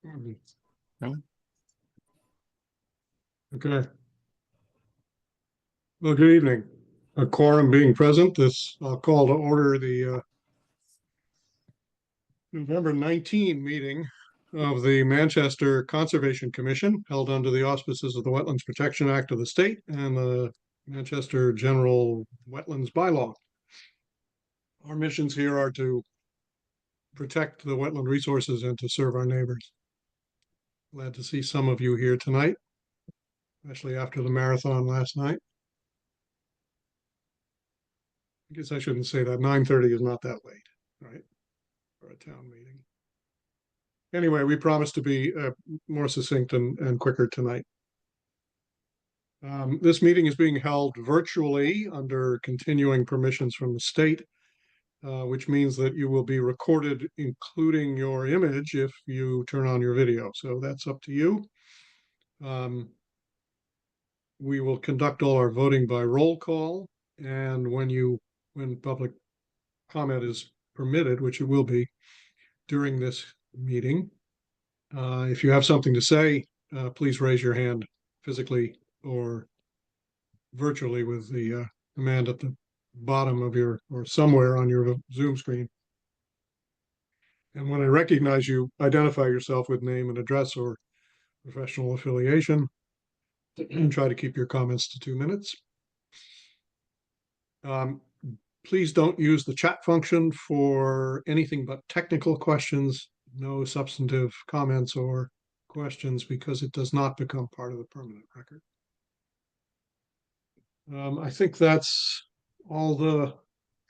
No? Okay. Well, good evening. A quorum being present, I'll call to order the November 19 meeting of the Manchester Conservation Commission, held under the auspices of the Wetlands Protection Act of the state and the Manchester General Wetlands Bylaw. Our missions here are to protect the wetland resources and to serve our neighbors. Glad to see some of you here tonight, especially after the marathon last night. I guess I shouldn't say that. 9:30 is not that late, right? For a town meeting. Anyway, we promise to be more succinct and quicker tonight. This meeting is being held virtually under continuing permissions from the state, which means that you will be recorded, including your image, if you turn on your video. So that's up to you. We will conduct all our voting by roll call, and when public comment is permitted, which it will be during this meeting, if you have something to say, please raise your hand physically or virtually with the command at the bottom of your, or somewhere on your Zoom screen. And when I recognize you, identify yourself with name and address or professional affiliation, and try to keep your comments to 2 minutes. Please don't use the chat function for anything but technical questions, no substantive comments or questions, because it does not become part of the permanent record. I think that's all the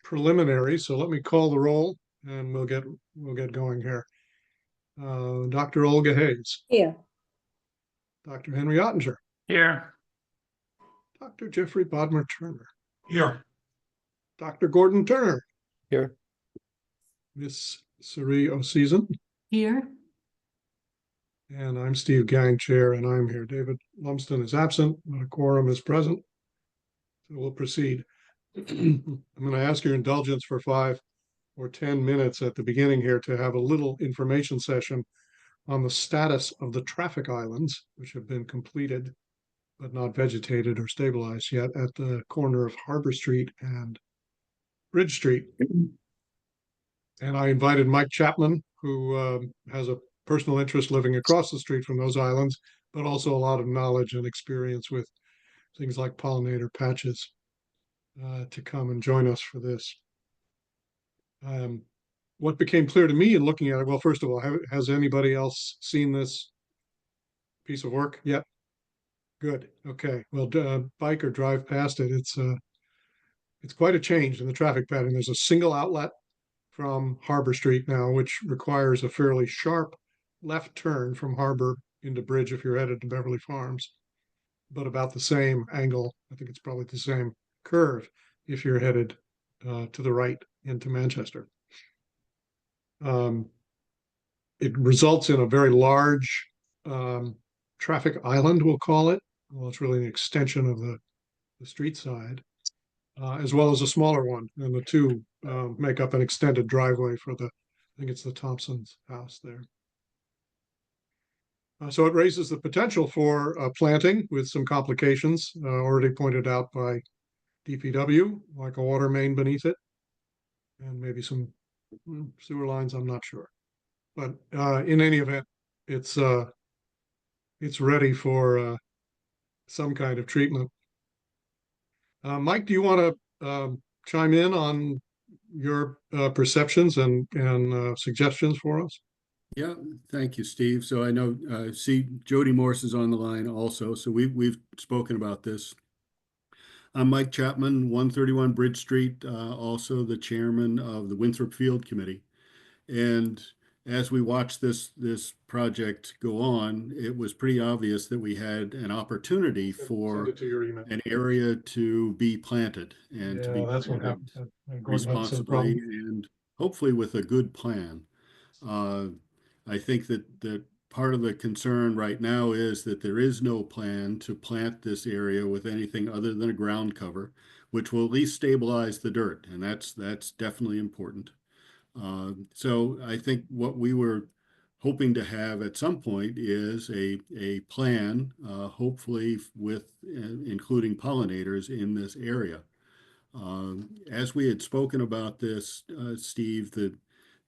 preliminary, so let me call the roll and we'll get going here. Dr. Olga Hayes. Here. Dr. Henry Ottinger. Here. Dr. Jeffrey Bodmer Turner. Here. Dr. Gordon Turner. Here. Miss Sari O'Season. Here. And I'm Steve Gang, Chair, and I'm here. David Lumsden is absent, but a quorum is present. So we'll proceed. I'm going to ask your indulgence for 5 or 10 minutes at the beginning here to have a little information session on the status of the traffic islands, which have been completed but not vegetated or stabilized yet at the corner of Harbor Street and Bridge Street. And I invited Mike Chapman, who has a personal interest living across the street from those islands, but also a lot of knowledge and experience with things like pollinator patches, to come and join us for this. What became clear to me in looking at it, well, first of all, has anybody else seen this piece of work yet? Good. Okay. Well, bike or drive past it. It's quite a change in the traffic pattern. There's a single outlet from Harbor Street now, which requires a fairly sharp left turn from Harbor into Bridge if you're headed to Beverly Farms, but about the same angle. I think it's probably the same curve if you're headed to the right into Manchester. It results in a very large traffic island, we'll call it. Well, it's really an extension of the street side, as well as a smaller one. And the two make up an extended driveway for I think it's the Thompson's house there. So it raises the potential for planting with some complications already pointed out by DPW, like a water main beneath it, and maybe some sewer lines, I'm not sure. But in any event, it's ready for some kind of treatment. Mike, do you want to chime in on your perceptions and suggestions for us? Yeah, thank you, Steve. So I know, see, Jody Morse is on the line also. So we've spoken about this. I'm Mike Chapman, 131 Bridge Street, also the chairman of the Winthrop Field Committee. And as we watched this project go on, it was pretty obvious that we had an opportunity for an area to be planted and to be planted responsibly and hopefully with a good plan. I think that part of the concern right now is that there is no plan to plant this area with anything other than a ground cover, which will at least stabilize the dirt, and that's definitely important. So I think what we were hoping to have at some point is a plan, hopefully with including pollinators in this area. As we had spoken about this, Steve,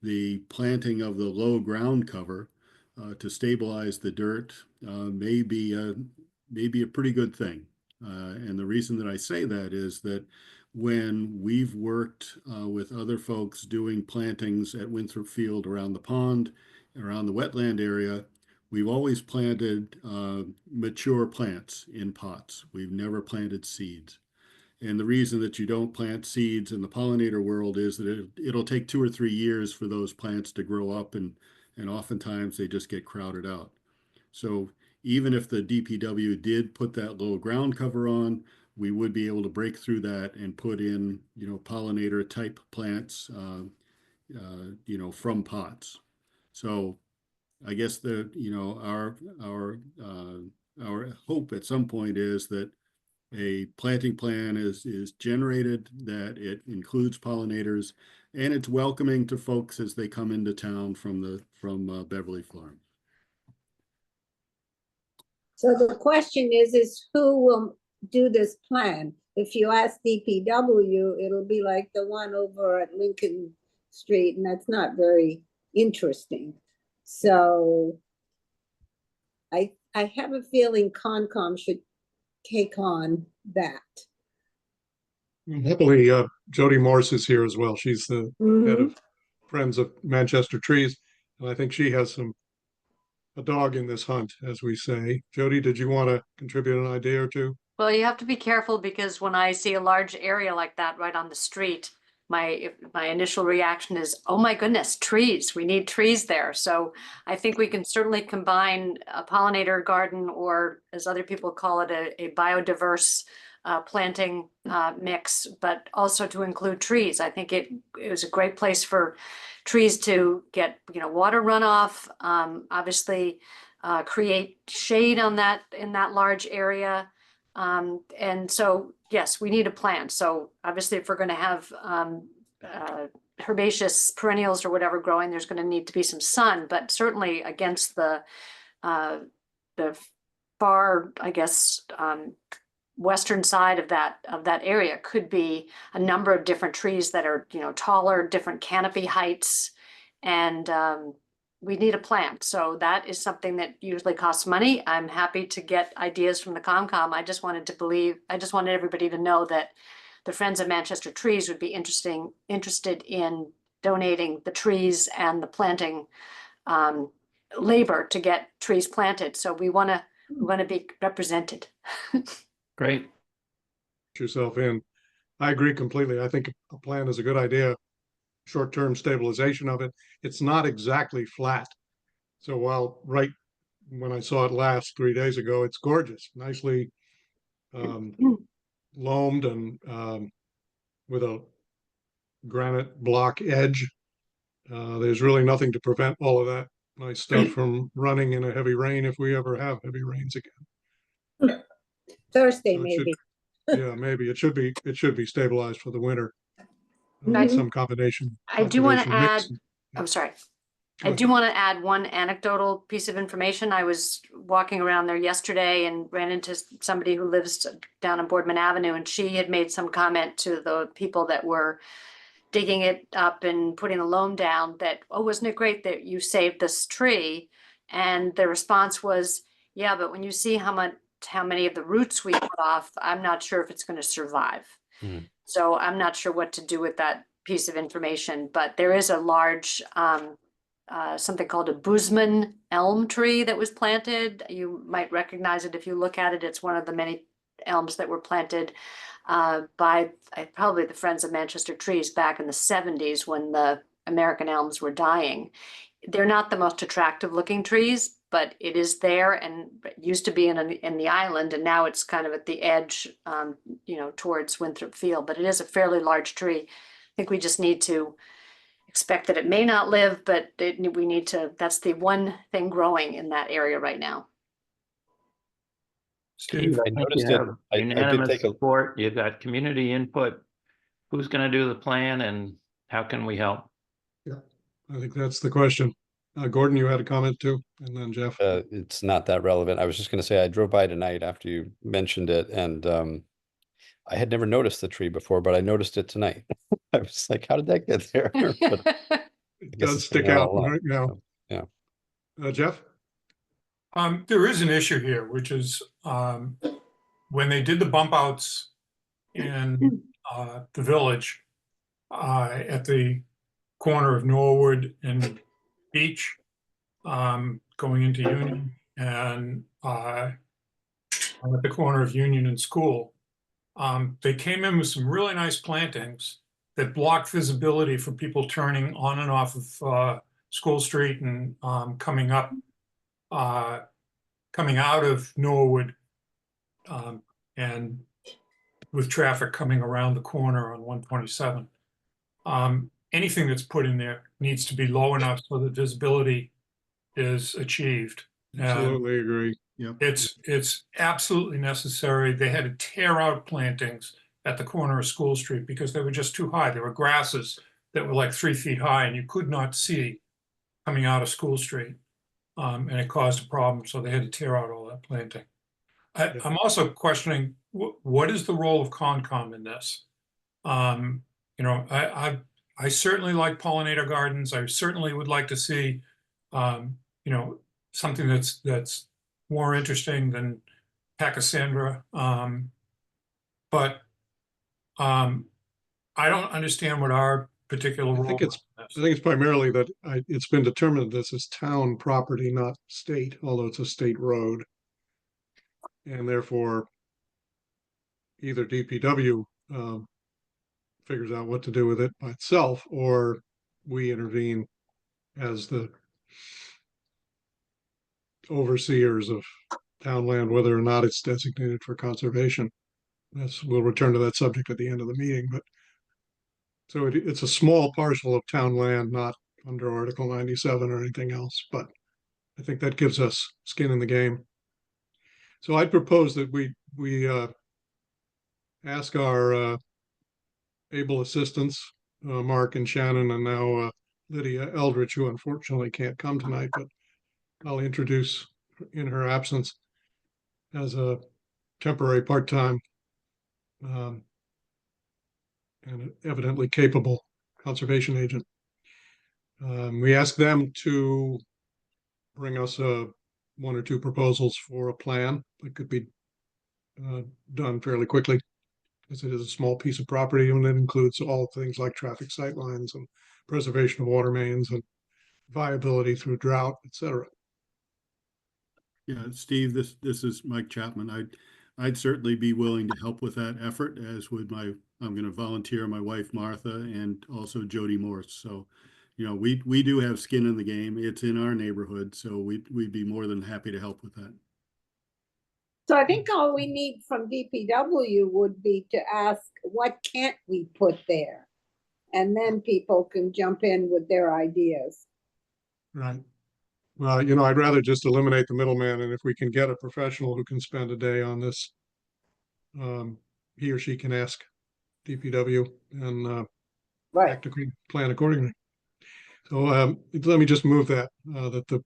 the planting of the low ground cover to stabilize the dirt may be a pretty good thing. And the reason that I say that is that when we've worked with other folks doing plantings at Winthrop Field around the pond, around the wetland area, we've always planted mature plants in pots. We've never planted seeds. And the reason that you don't plant seeds in the pollinator world is that it'll take 2 or 3 years for those plants to grow up, and oftentimes they just get crowded out. So even if the DPW did put that low ground cover on, we would be able to break through that and put in, pollinator type plants, from pots. So I guess our hope at some point is that a planting plan is generated, that it includes pollinators, and it's welcoming to folks as they come into town from Beverly Farms. So the question is who will do this plan? If you ask DPW, it'll be like the one over at Lincoln Street, and that's not very interesting. So I have a feeling Concom should take on that. Happily, Jody Morse is here as well. She's the head of Friends of Manchester Trees, and I think she has a dog in this hunt, as we say. Jody, did you want to contribute an idea or two? Well, you have to be careful because when I see a large area like that right on the street, my initial reaction is, oh my goodness, trees. We need trees there. So I think we can certainly combine a pollinator garden, or as other people call it, a biodiverse planting mix, but also to include trees. I think it was a great place for trees to get, water runoff, obviously create shade in that large area. And so, yes, we need a plan. So obviously, if we're going to have herbaceous perennials or whatever growing, there's going to need to be some sun, but certainly against the far, I guess, western side of that area could be a number of different trees that are, taller, different canopy heights, and we need a plan. So that is something that usually costs money. I'm happy to get ideas from the ComCom. I just wanted everybody to know that the Friends of Manchester Trees would be interested in donating the trees and the planting labor to get trees planted. So we want to be represented. Great. Yourself in. I agree completely. I think a plan is a good idea. Short-term stabilization of it. It's not exactly flat. So while right when I saw it last 3 days ago, it's gorgeous, nicely loamed and with a granite block edge. There's really nothing to prevent all of that nice stuff from running in a heavy rain if we ever have heavy rains again. Thursday, So maybe. Yeah, maybe it should be stabilized for the winter. Some combination. I do want to add, mix. I'm sorry. Go I ahead. do want to add one anecdotal piece of information. I was walking around there yesterday and ran into somebody who lives down on Boardman Avenue, and she had made some comment to the people that were digging it up and putting the loam down that, oh, wasn't it great that you saved this tree? And the response was, yeah, but when you see how many of the roots we cut off, I'm not sure if it's going to survive. So I'm not sure what to do with that piece of information, but there is a large something called a Boozman elm tree that was planted. You might recognize it if you look at it. It's one of the many elms that were planted by probably the Friends of Manchester Trees back in the 70s when the American elms were dying. They're not the most attractive looking trees, but it is there, and it used to be in the island, and now it's kind of at the edge, towards Winthrop Field. But it is a fairly large tree. I think we just need to expect that it may not live, but we need to. That's the one thing growing in that area right now. Steve, I noticed you that have I did unanimous take a support. You've got community input. Who's going to do the plan and how can we help? I think that's the question. Gordon, you had a comment too, and then Jeff. It's not that relevant. I was just gonna say, I drove by tonight after you mentioned it, and I had never noticed the tree before, but I noticed it tonight. I was like, how did that get there? But It guess does it's been stick there out all along. right now. So, yeah. Jeff? There is an issue here, which is, when they did the bump outs in, the village, at the corner of Norwood and Beach, going into Union and, at the corner of Union and School, they came in with some really nice plantings that block visibility for people turning on and off of, School Street and, coming up, coming out of Norwood, and with traffic coming around the corner on 127. Anything that's put in there needs to be low enough so that visibility is achieved. And Absolutely agree. Yep. it's absolutely necessary. They had to tear out plantings at the corner of School Street because they were just too high. There were grasses that were like 3 feet high and you could not see coming out of School Street. And it caused a problem, so they had to tear out all that planting. I'm also questioning, what is the role of Concom in this? You know, I certainly like pollinator gardens. I certainly would like to see, you know, something that's more interesting than Pachysandra. But I don't understand what our particular I role think is. I think it's primarily that it's been determined this is town property, not state, although it's a state road. And therefore, either DPW figures out what to do with it by itself, or we intervene as the overseers of town land, whether or not it's designated for conservation. We'll return to that subject at the end of the meeting, but so it's a small parcel of town land, not under Article 97 or anything else, but I think that gives us skin in the game. So I propose that we ask our able assistants, Mark and Shannon, and now Lydia Eldridge, who unfortunately can't come tonight, but I'll introduce in her absence as a temporary part-time and evidently capable conservation agent. We ask them to bring us one or two proposals for a plan that could be done fairly quickly, because it is a small piece of property and it includes all things like traffic sight lines and preservation of water mains and viability through drought, etc. Yeah, Steve, this is Mike Chapman. I'd certainly be willing to help with that effort, as would I'm going to volunteer my wife Martha and also Jody Morse. So, you know, we do have skin in the game. It's in our neighborhood, so we'd be more than happy to help with that. So I think all we need from DPW would be to ask, what can't we put there? And then people can jump in with their ideas. Right. Well, you know, I'd rather just eliminate the middleman, and if we can get a professional who can spend a day on this, he or she can ask DPW and Right. act plan accordingly. So let me just move that that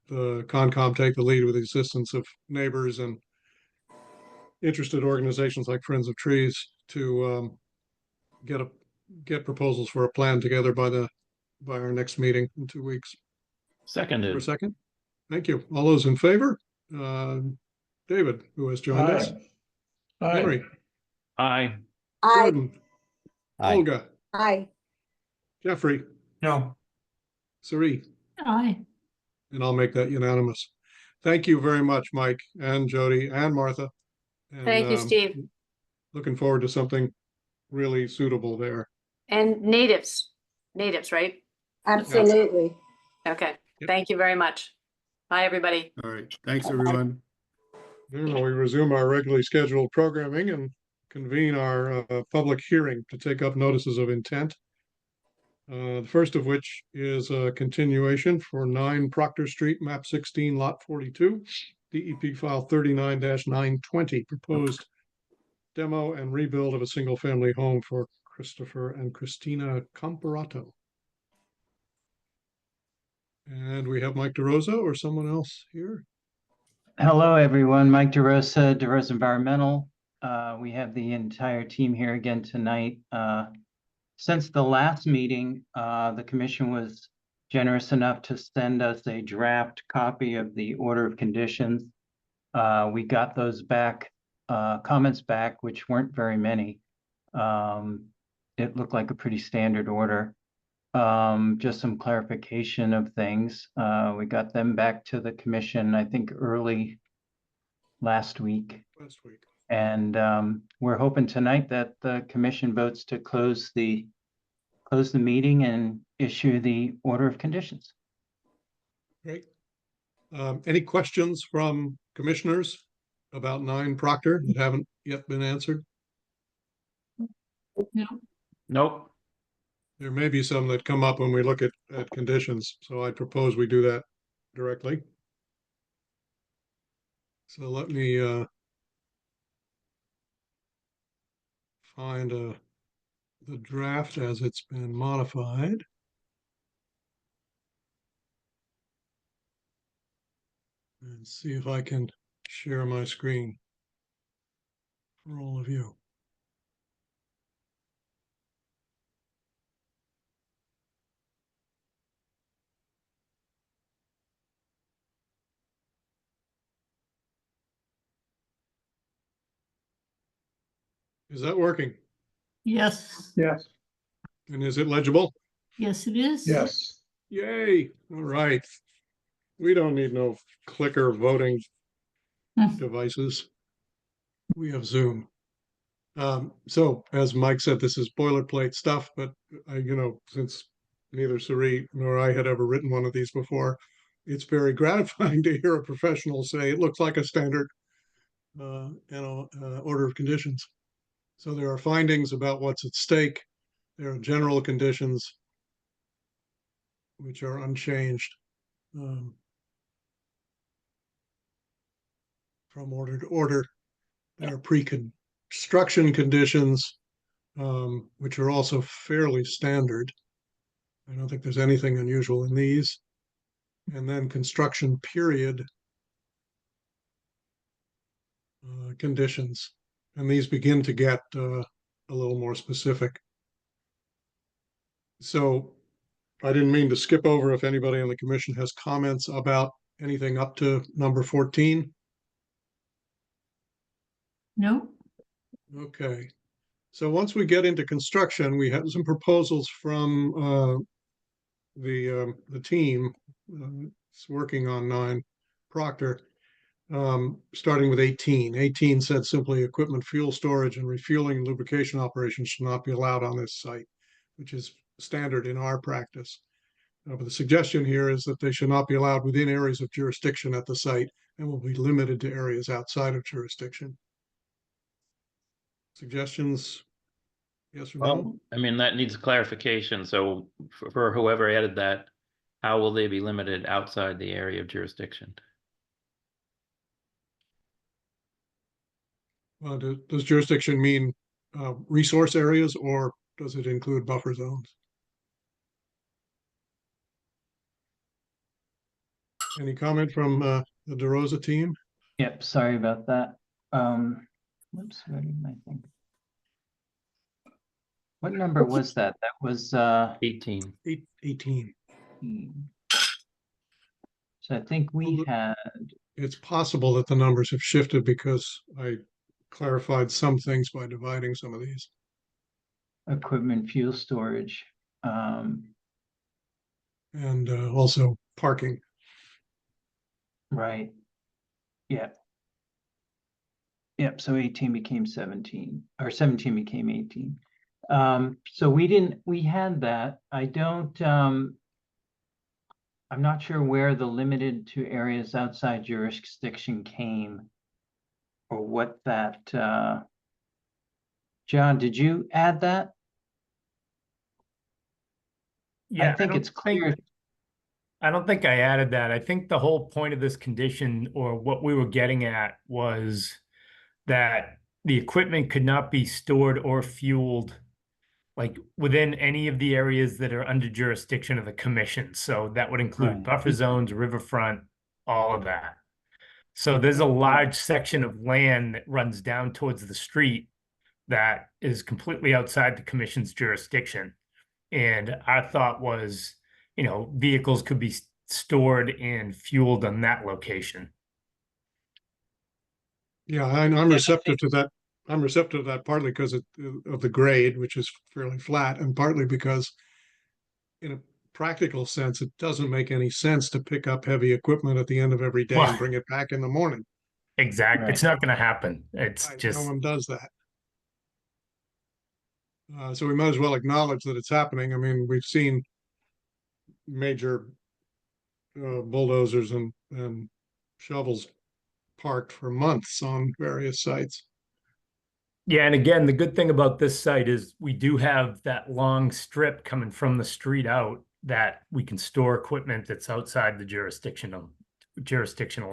the Concom take the lead with the assistance of neighbors and interested organizations like Friends of Trees to get proposals for a plan together by our next meeting in 2 weeks. For a Seconded. second. Thank you. All those in favor? David, who has joined us. Henry, Aye. I, Gordon, Aye. Olga, I, Jeffrey, No, Sari, Aye. and I'll make that unanimous. Thank you very much, Mike and Jody and Martha. And, Thank you, Steve. Looking forward to something really suitable there. And natives, right? absolutely. Okay, Yep. thank you very much. Bye, everybody. All right. Thanks, everyone. Now we resume our regularly scheduled programming and convene our public hearing to take up notices of intent. The first of which is a continuation for 9 Proctor Street, map 16, lot 42, DEP file 39-920, proposed demo and rebuild of a single-family home for Christopher and Christina Comparato. And we have Mike DeRosa or someone else here. Hello, everyone. Mike DeRosa, DeRosa Environmental. We have the entire team here again tonight. Since the last meeting, the commission was generous enough to send us a draft copy of the order of conditions. We got those back, comments back, which weren't very many. It looked like a pretty standard order. Just some clarification of things. We got them back to the commission, I think, early last week. And we're hoping tonight that the commission votes to close the meeting and issue the order of conditions. Great. Any questions from commissioners about 9 Proctor that haven't yet been answered? Nope. There may be some that come up when we look at conditions, so I propose we do that directly. So let me find the draft as it's been modified. And see if I can share my screen for all of you. Is that working? Yes, Yes. And is it legible? yes, it is. Yes. Yay, all right. We don't need no clicker voting devices. We have Zoom. So as Mike said, this is boilerplate stuff, but since neither Sari nor I had ever written one of these before, it's very gratifying to hear a professional say it looks like a standard order of conditions. So there are findings about what's at stake. There are general conditions which are unchanged from order to order. There are pre-construction conditions, which are also fairly standard. I don't think there's anything unusual in these. And then construction period conditions. And these begin to get a little more specific. So I didn't mean to skip over if anybody on the commission has comments about anything up to number 14. No, Okay. So once we get into construction, we have some proposals from the team that's working on 9 Proctor, starting with 18. 18 said simply equipment fuel storage and refueling and lubrication operations should not be allowed on this site, which is standard in our practice. But the suggestion here is that they should not be allowed within areas of jurisdiction at the site and will be limited to areas outside of jurisdiction. Suggestions? Yes or no? Well, I mean, that needs clarification. So for whoever added that, how will they be limited outside the area of jurisdiction? Well, does jurisdiction mean resource areas, or does it include buffer zones? Any comment from the DeRosa team? Yep, sorry about that. Whoops, where did my thing? What number was that? That was 18. 18. so I think we had, It's possible that the numbers have shifted because I clarified some things by dividing some of these. equipment fuel storage. And also parking. Right. Yep. Yep, so 18 became 17, or 17 became 18. So we had that. I'm not sure where the limited to areas outside jurisdiction came, or what that, John, did you add that? Yeah, I think don't it's clear. I don't think I added that. I think the whole point of this condition, or what we were getting at, was that the equipment could not be stored or fueled like within any of the areas that are under jurisdiction of the commission. So that would include Right. buffer zones, riverfront, all of that. So there's a large section of land that runs down towards the street that is completely outside the commission's jurisdiction. And our thought was, you know, vehicles could be stored and fueled on that location. Yeah, I'm receptive to that. I'm receptive to that partly because of the grade, which is fairly flat, and partly because in a practical sense, it doesn't make any sense to pick up heavy equipment at the end of every day Well, and bring it back in the morning. Exactly. It's Right. not going to happen. It's Right, just, no one does that. So we might as well acknowledge that it's happening. I mean, we've seen major bulldozers and shovels parked for months on various sites. yeah. And again, the good thing about this site is we do have that long strip coming from the street out that we can store equipment that's outside the jurisdictional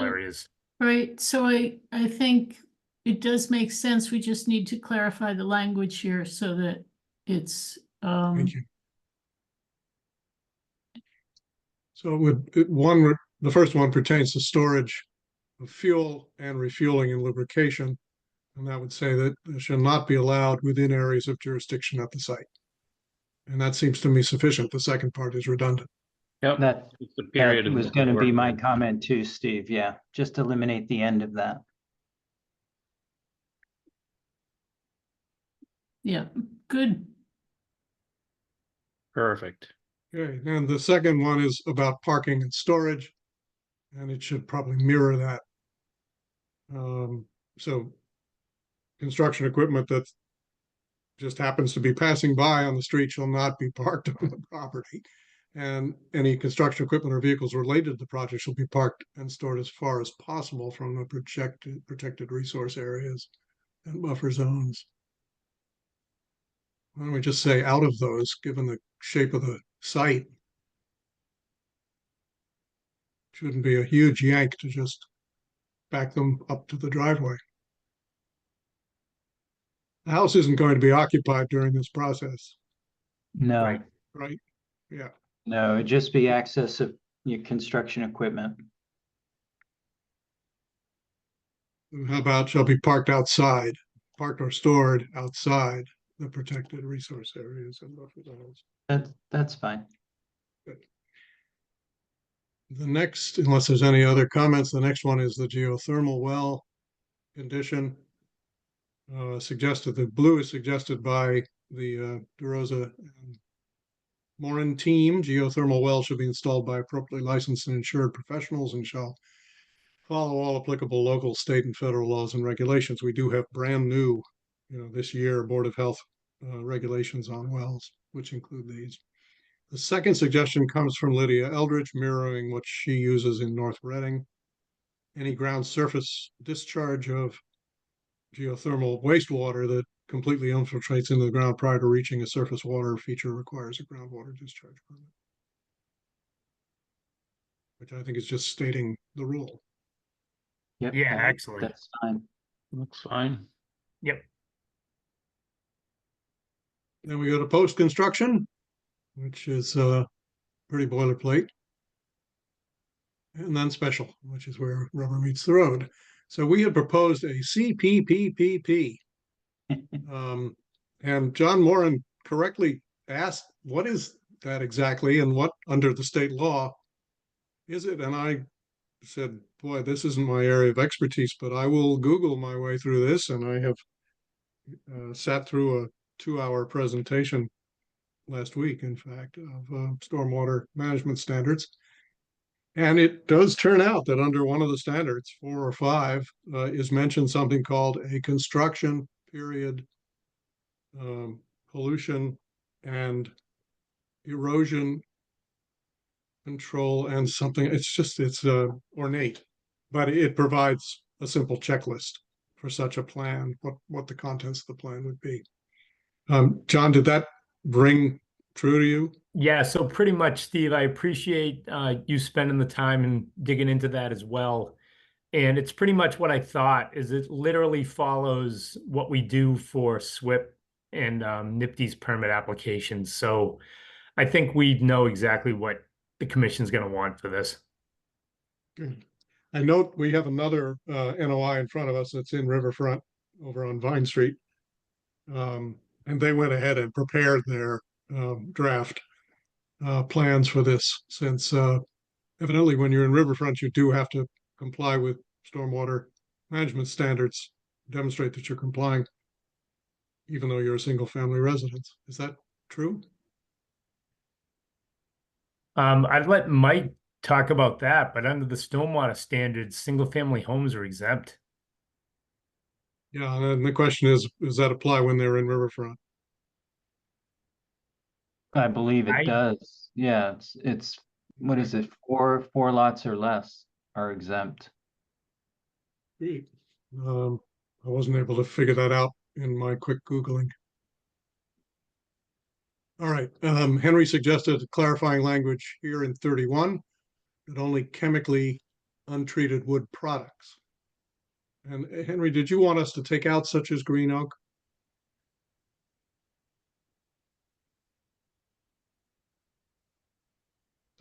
areas. Right, so I think it does make sense. We just need to clarify the language here so that it's, Thank you. So the first one pertains to storage of fuel and refueling and lubrication. And that would say that it shall not be allowed within areas of jurisdiction at the site. And that seems to me sufficient. The second part is redundant. Yep. That, It's the period that and was going to be before. my comment too, Steve. Yeah, just eliminate the end of that. yeah, good. Perfect. Okay, and the second one is about parking and storage, and it should probably mirror that. So construction equipment that just happens to be passing by on the street shall not be parked on the property. And any construction equipment or vehicles related to the project shall be parked and stored as far as possible from the protected resource areas and buffer zones. Why don't we just say out of those, given the shape of the site? Shouldn't be a huge yank to just back them up to the driveway. The house isn't going to be occupied during this process, No, Right. right? Yeah, no, it'd just be access of your construction equipment. And how about shall be parked outside, parked or stored outside the protected resource areas and buffer zones? That's fine. The next, unless there's any other comments, the next one is the geothermal well condition. Suggested, the blue is suggested by the DeRosa and Morin team. Geothermal wells should be installed by appropriately licensed and insured professionals and shall follow all applicable local, state, and federal laws and regulations. We do have brand new, this year, Board of Health regulations on wells, which include these. The second suggestion comes from Lydia Eldridge, mirroring what she uses in North Reading. Any ground surface discharge of geothermal wastewater that completely infiltrates into the ground prior to reaching a surface water feature requires a groundwater discharge permit, which I think is just stating the rule. Yep. Yeah, I think excellent. That's fine. Looks fine. Yep. Then we go to post-construction, which is pretty boilerplate. And then special, which is where rubber meets the road. So we had proposed a CPPPP. And John Moran correctly asked, what is that exactly and what under the state law is it? And I said, boy, this isn't my area of expertise, but I will Google my way through this. And I have sat through a 2-hour presentation last week, in fact, of stormwater management standards. And it does turn out that under one of the standards, 4 or 5, is mentioned something called a construction period pollution and erosion control and something. It's ornate, but it provides a simple checklist for such a plan, what the contents of the plan would be. John, did that ring true to you? Yeah, so pretty much, Steve, I appreciate you spending the time and digging into that as well. And it's pretty much what I thought is it literally follows what we do for SWIP and NIPD's permit applications. So I think we know exactly what the commission's going to want for this. Good. I note we have another NOI in front of us that's in Riverfront over on Vine Street. And they went ahead and prepared their draft plans for this, since evidently when you're in Riverfront, you do have to comply with stormwater management standards, demonstrate that you're complying, even though you're a single family residence. Is that true? I'd let Mike talk about that, but under the stormwater standards, single family homes are exempt. Yeah, and the question is, does that apply when they're in Riverfront? I believe it I- does. Yeah, it's, what is it? Four lots or less are exempt. Great. I wasn't able to figure that out in my quick Googling. All right, Henry suggested clarifying language here in 31, that only chemically untreated wood products. And Henry, did you want us to take out such as green oak?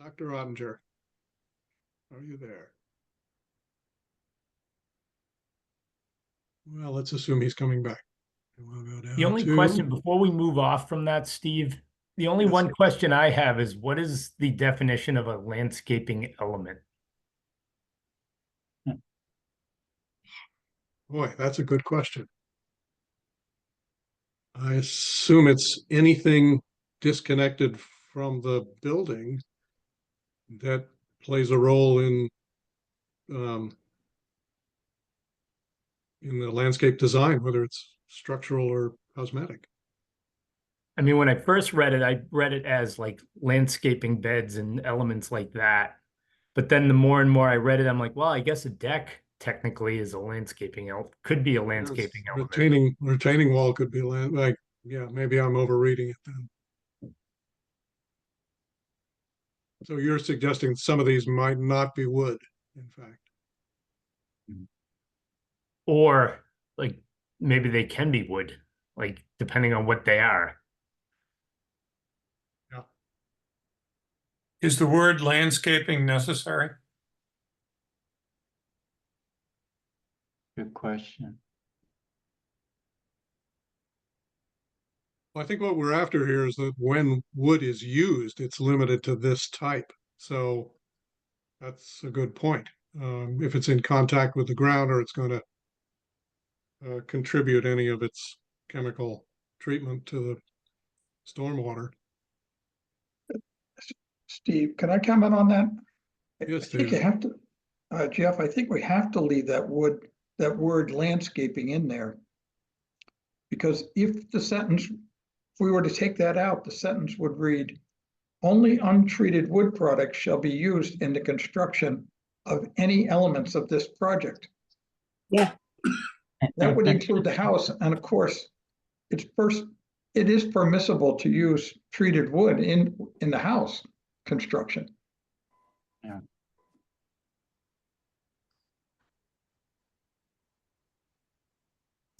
Dr. Ottinger, are you there? Well, let's assume he's coming back. And we'll go down The only to- question before we move off from that, Steve, the only Yes. one question I have is what is the definition of a landscaping element? Boy, that's a good question. I assume it's anything disconnected from the building that plays a role in the landscape design, whether it's structural or cosmetic. I mean, when I first read it, I read it as like landscaping beds and elements like that. But then the more and more I read it, I'm like, well, I guess a deck technically is a landscaping could be a landscaping element. Retaining wall could be like, yeah, maybe I'm overreading it then. So you're suggesting some of these might not be wood, in fact. Or like maybe they can be wood, like depending on what they are. Is the word landscaping necessary? Good question. Well, I think what we're after here is that when wood is used, it's limited to this type. So that's a good point. If it's in contact with the ground or it's going to contribute any of its chemical treatment to the stormwater. Steve, can I comment on that? Yes, I think you David. have to, Jeff, I think we have to leave that word landscaping in there. Because if the sentence, if we were to take that out, the sentence would read, only untreated wood products shall be used in the construction of any elements of this project. Yeah. That would include the house, and of course, it is permissible to use treated wood in the house construction.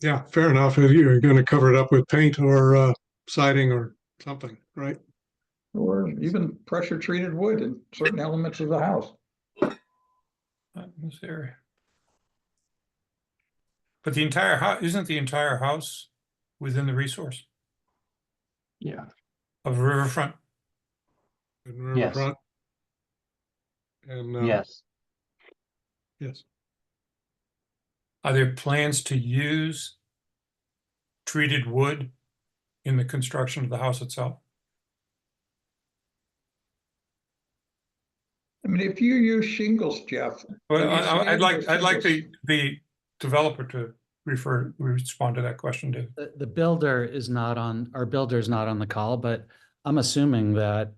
Yeah, fair enough. If you're going to cover it up with paint or siding or something, right? Or even pressure treated wood in certain elements of the house. This area. But the entire house, isn't the entire house within the resource Yeah. of Riverfront? In Yes. Riverfront. And Yes. yes. Are there plans to use treated wood in the construction of the house itself? I mean, if you use shingles, Jeff. Well, you I'd like shingles. the developer to respond to that question, David. The builder is not on, our builder is not on the call, but I'm assuming that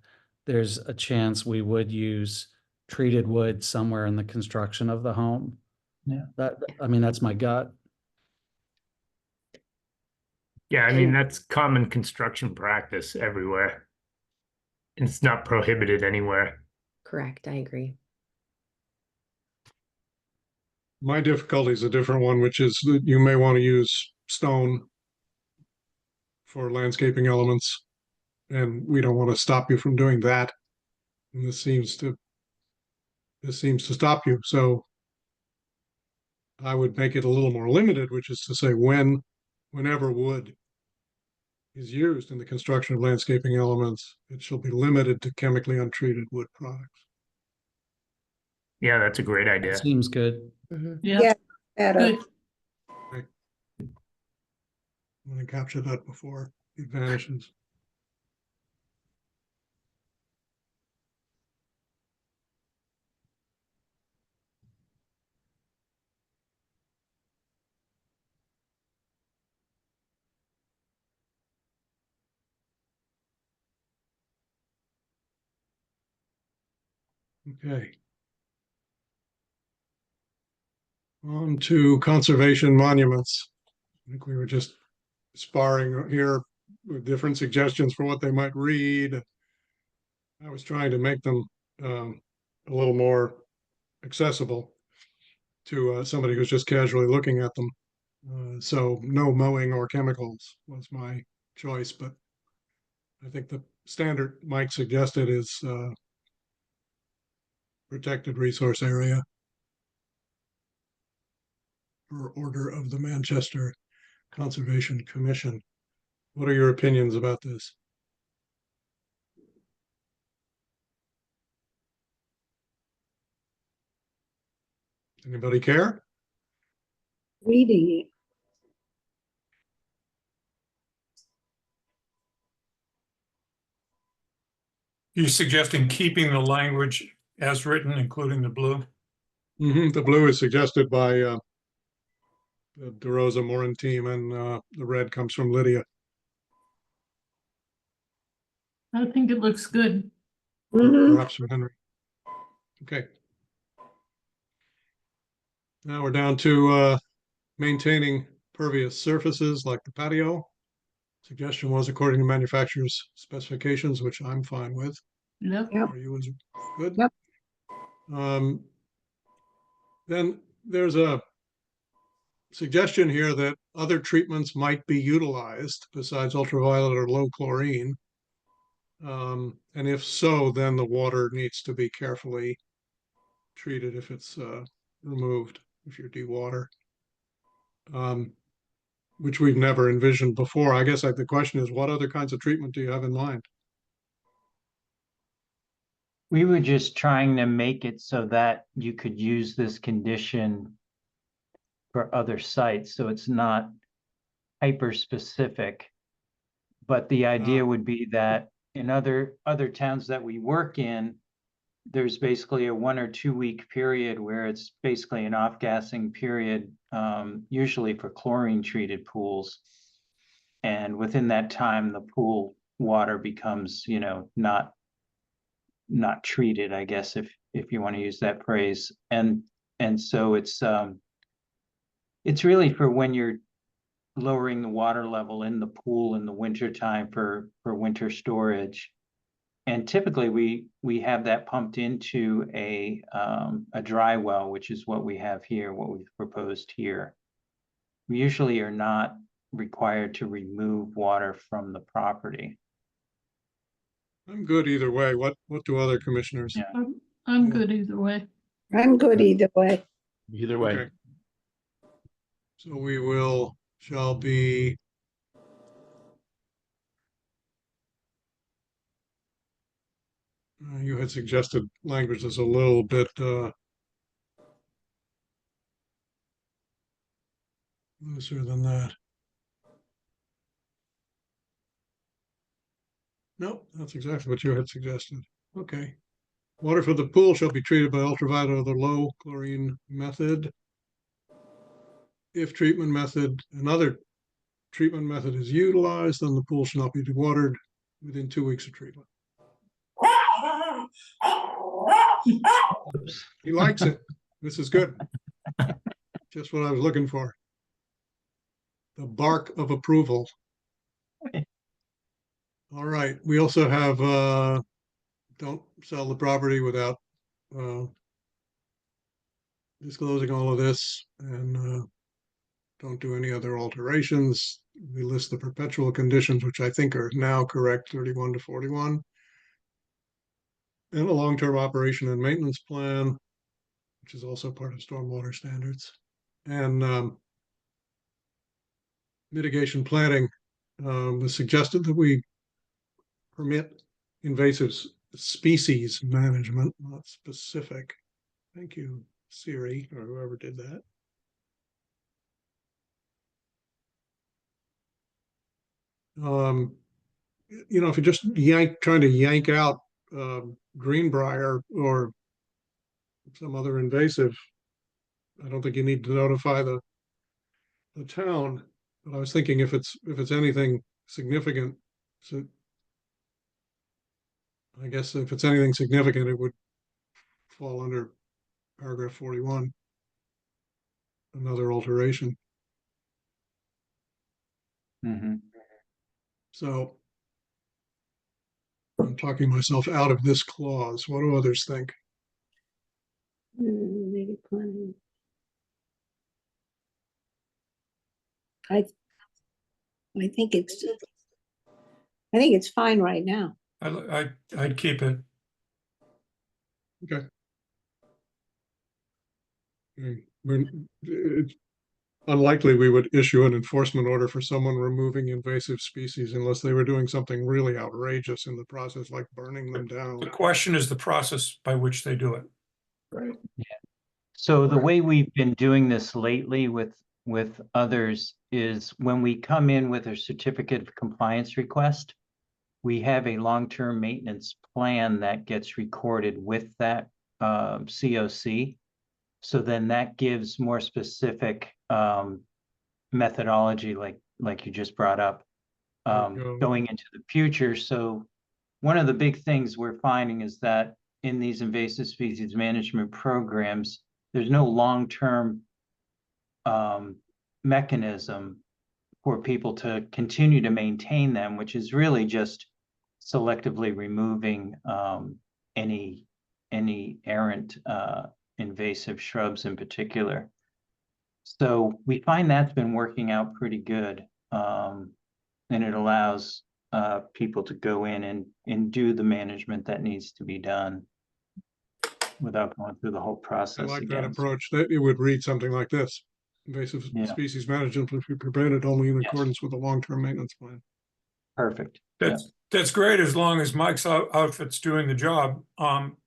there's a chance we would use treated wood somewhere in the construction of the home. Yeah. I mean, that's my gut. Yeah, I mean, that's common construction practice everywhere. It's not prohibited anywhere. Correct, I agree. My difficulty is a different one, which is that you may want to use stone for landscaping elements. And we don't want to stop you from doing that. And this seems to stop you. So I would make it a little more limited, which is to say whenever wood is used in the construction of landscaping elements, it shall be limited to chemically untreated wood products. Yeah, that's a great idea. Seems good. Yeah, Better. good. I'm going to capture that before it vanishes. Okay. On to conservation monuments. I think we were just sparring here with different suggestions for what they might read. I was trying to make them a little more accessible to somebody who's just casually looking at them. So no mowing or chemicals was my choice, but I think the standard Mike suggested is protected resource area per order of the Manchester Conservation Commission. What are your opinions about this? Anybody care? Reading it. You're suggesting keeping the language as written, including the blue? The blue is suggested by the DeRosa Moran team, and the red comes from Lydia. I think it looks good. Mhm. Perhaps from Henry. Okay. Now we're down to maintaining pervious surfaces like the patio. Suggestion was according to manufacturer's specifications, which I'm fine with. Yep. Yep. Are you as good? Yep. Then there's a suggestion here that other treatments might be utilized besides ultraviolet or low chlorine. And if so, then the water needs to be carefully treated if it's removed, if you dewater, which we've never envisioned before. I guess the question is, what other kinds of treatment do you have in mind? We were just trying to make it so that you could use this condition for other sites, so it's not hyper specific. But the idea would be that in other towns that we work in, there's basically a 1 or 2 week period where it's basically an off-gassing period, usually for chlorine treated pools. And within that time, the pool water becomes, not treated, I guess, if you want to use that phrase. And so it's really for when you're lowering the water level in the pool in the winter time for winter storage. And typically we have that pumped into a dry well, which is what we have here, what we've proposed here. We usually are not required to remove water from the property. I'm good either way. What do other commissioners? Yeah. I'm good either way. I'm good either way. Either way. Okay. So we shall be you had suggested language that's a little bit looser than that. Nope, that's exactly what you had suggested. Okay. Water for the pool shall be treated by ultraviolet or the low chlorine method. If another treatment method is utilized, then the pool shall not be dewatered within 2 weeks of treatment. He likes it. This is good. Just what I was looking for. The bark of approval. All right. We also have don't sell the property without disclosing all of this, and don't do any other alterations. We list the perpetual conditions, which I think are now correct, 31 to 41. And a long-term operation and maintenance plan, which is also part of stormwater standards. And mitigation planning was suggested that we permit invasive species management, not specific. Thank you, Siri, or whoever did that. You know, if you're just trying to yank out Greenbrier or some other invasive, I don't think you need to notify the town. But I was thinking if it's anything significant, so I guess if it's anything significant, it would fall under paragraph 41. Another alteration. Mhm. So I'm talking myself out of this clause. What do others think? Maybe planning. I think it's fine right now. I'd keep it. Okay. It's unlikely we would issue an enforcement order for someone removing invasive species unless they were doing something really outrageous in the process, like burning them down. The question is the process by which they do it. Right. So the way we've been doing this lately with others is when we come in with a certificate of compliance request, we have a long-term maintenance plan that gets recorded with that COC. So then that gives more specific methodology, like you just brought up, going into the future. So one of the big things we're finding is that in these invasive species management programs, there's no long-term mechanism for people to continue to maintain them, which is really just selectively removing any errant invasive shrubs in particular. So we find that's been working out pretty good, and it allows people to go in and do the management that needs to be done without going through the whole process. I like that again. approach. That it would read something like this: invasive species management will be prevented only in accordance with a long-term maintenance plan. Perfect. That's great as long as Mike's outfit's doing the job.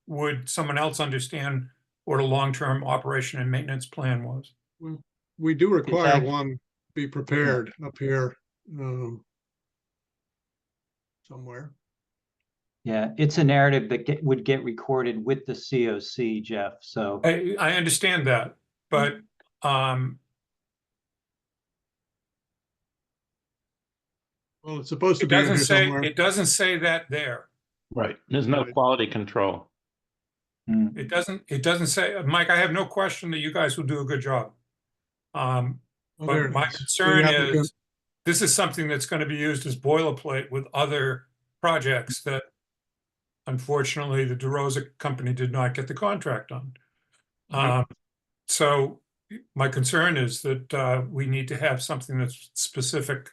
Would someone else understand what a long-term operation and maintenance plan was? Well, we do require one be prepared up here somewhere. Yeah, it's a narrative that would get recorded with the COC, Jeff. So I understand that, but well, it's supposed to be in here somewhere. It doesn't say that there. Right. There's no quality control. It doesn't say, Mike, I have no question that you guys will do a good job. But my concern is this is something that's going to be used as boilerplate with other projects that unfortunately the DeRosa company did not get the contract on. So my concern is that we need to have something that's specific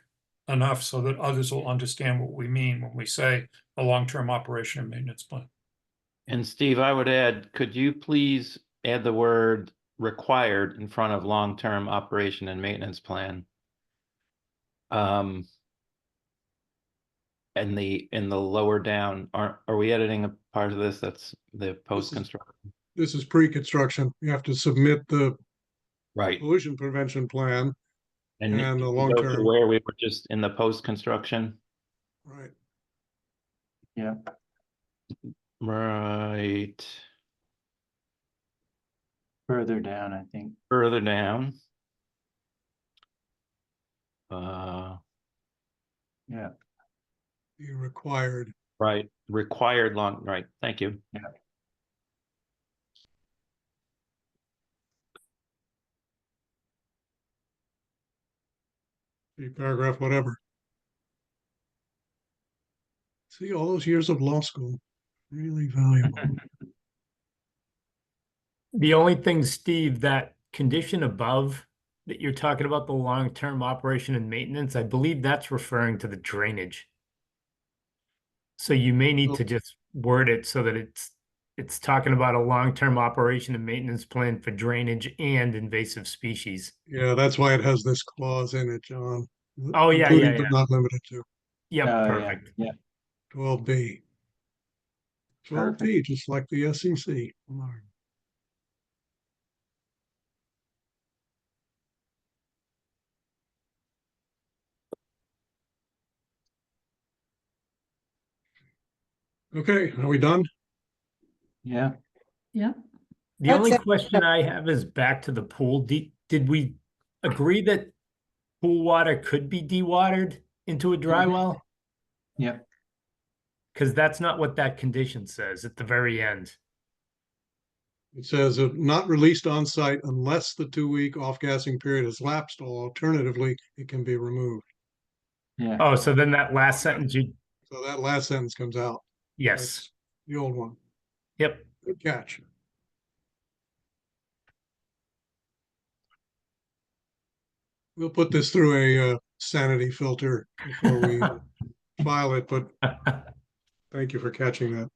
enough so that others will understand what we mean when we say a long-term operation and maintenance plan. And Steve, I would add, could you please add the word required in front of long-term operation and maintenance plan? And in the lower down, are we editing a part of this? That's the post-construction. This is pre-construction. You have to submit the right pollution prevention plan and the long-term. Where we were just in the post-construction. Right. Yeah. Right. Further down, I think. Further down. Yeah. Be required. Right. Required long. Right. Thank you. Yeah. Paragraph, whatever. See, all those years of law school, really valuable. The only thing, Steve, that condition above that you're talking about, the long-term operation and maintenance, I believe that's referring to the drainage. So you may need to just word it so that it's talking about a long-term operation and maintenance plan for drainage and invasive species. Yeah, that's why it has this clause in it, John. Oh, yeah, Including yeah, but yeah. not limited to Yep, Oh, yeah, perfect. yeah. 12B. 12B, just like the SEC. Okay, are we done? Yeah. Yeah. The That's only it. question I have is back to the pool. Did we agree that pool water could be dewatered into a dry Mhm. well? Yep. Because that's not what that condition says at the very end. It says not released on site unless the 2-week off-gassing period has lapsed, or alternatively, it can be removed. Yeah. Oh, so then that last sentence, So that last sentence comes out. yes. That's the old one. Yep. Good catch. We'll put this through a sanity filter before we file it, but thank you for catching that.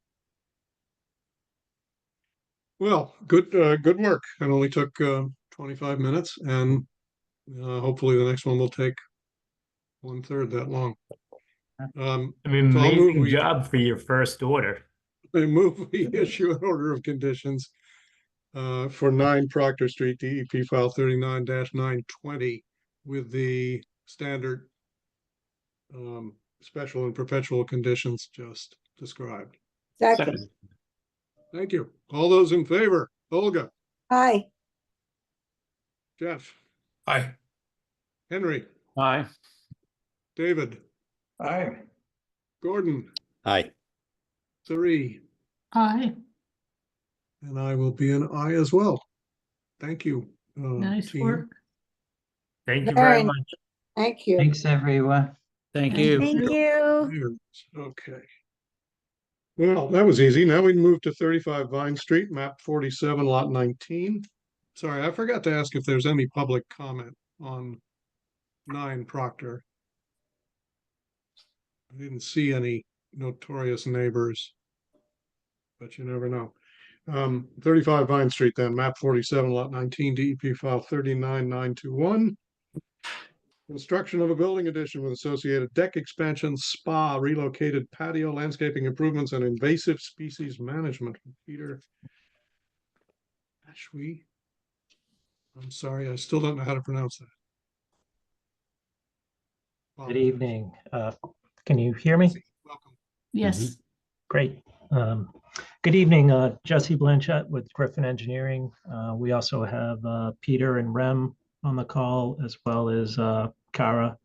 Well, good work. It only took 25 minutes, and hopefully the next one will take 1/3 that long. I mean, So I'll move amazing job for your first order. I move we issue an order of conditions for 9 Proctor Street, DEP file 39-920, with the standard special and perpetual conditions just described. Second. Thank you. All those in favor? Olga, Aye. Jeff, Aye. Henry, Aye. David, Aye. Gordon, Aye. Sari, Aye. and I will be an aye as well. Thank you. Nice team. work. Thank you Very very much. Thank you. Thanks, everyone. Thank you. you. Okay. Well, that was easy. Now we can move to 35 Vine Street, map 47, lot 19. Sorry, I forgot to ask if there's any public comment on 9 Proctor. I didn't see any notorious neighbors, but you never know. 35 Vine Street then, map 47, lot 19, DEP file 39921. Construction of a building addition with associated deck expansion, spa, relocated patio, landscaping improvements, and invasive species management. Peter Ashwee. I'm sorry, I still don't know how to pronounce that. Good evening. Can you hear me? Welcome. Yes. Great. Good evening, Jesse Blanchett with Griffin Engineering. We also have Peter and Rem on the call, as well as Kara,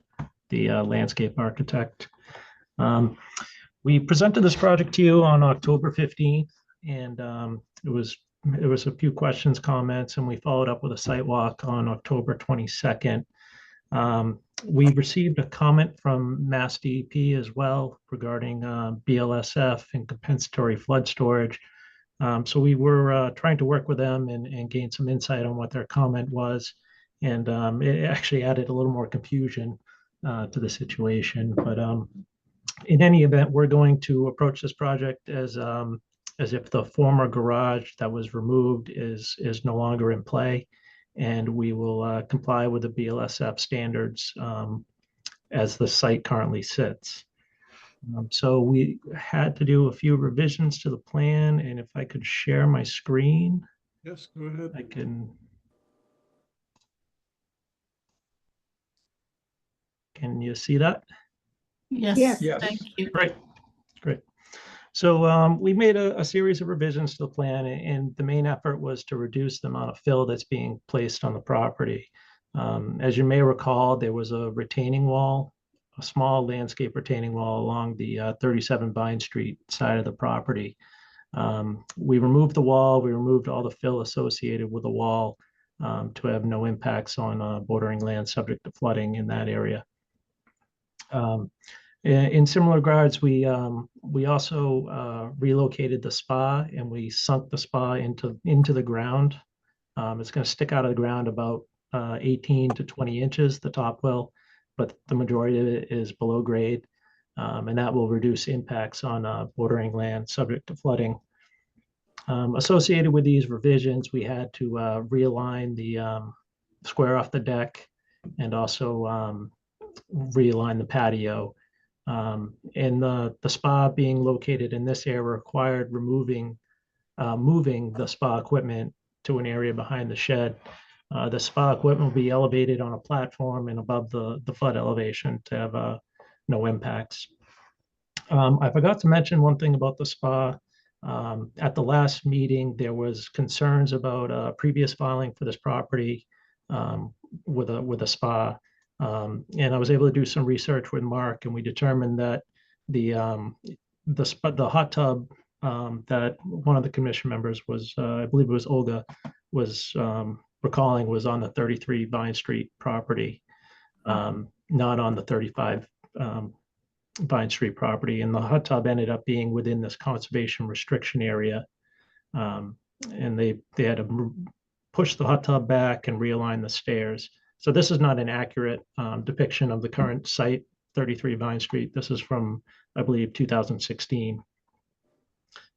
the landscape architect. We presented this project to you on October 15th, and it was a few questions, comments, and we followed up with a site walk on October 22nd. We received a comment from Mass DEP as well regarding BLSF and compensatory flood storage. So we were trying to work with them and gain some insight on what their comment was. And it actually added a little more confusion to the situation. But in any event, we're going to approach this project as if the former garage that was removed is no longer in play. And we will comply with the BLSF standards as the site currently sits. So we had to do a few revisions to the plan, and if I could share my screen. Yes, go ahead. I can. Can you see that? Yes. Yes. Thank you. Great, great. So we made a series of revisions to the plan, and the main effort was to reduce the amount of fill that's being placed on the property. As you may recall, there was a retaining wall, a small landscape retaining wall along the 37 Vine Street side of the property. We removed the wall, we removed all the fill associated with the wall to have no impacts on bordering land subject to flooding in that area. In similar regards, we also relocated the spa, and we sunk the spa into the ground. It's going to stick out of the ground about 18 to 20 inches, the top will, but the majority of it is below grade. And that will reduce impacts on bordering land subject to flooding. Associated with these revisions, we had to realign the square off the deck and also realign the patio. And the spa being located in this area required moving the spa equipment to an area behind the shed. The spa equipment will be elevated on a platform and above the flood elevation to have no impacts. I forgot to mention one thing about the spa. At the last meeting, there was concerns about previous filing for this property with a spa. And I was able to do some research with Mark, and we determined that the hot tub that one of the commission members was, I believe it was Olga, was recalling was on the 33 Vine Street property, not on the 35 Vine Street property. And the hot tub ended up being within this conservation restriction area. And they had to push the hot tub back and realign the stairs. So this is not an accurate depiction of the current site, 33 Vine Street. This is from, I believe, 2016.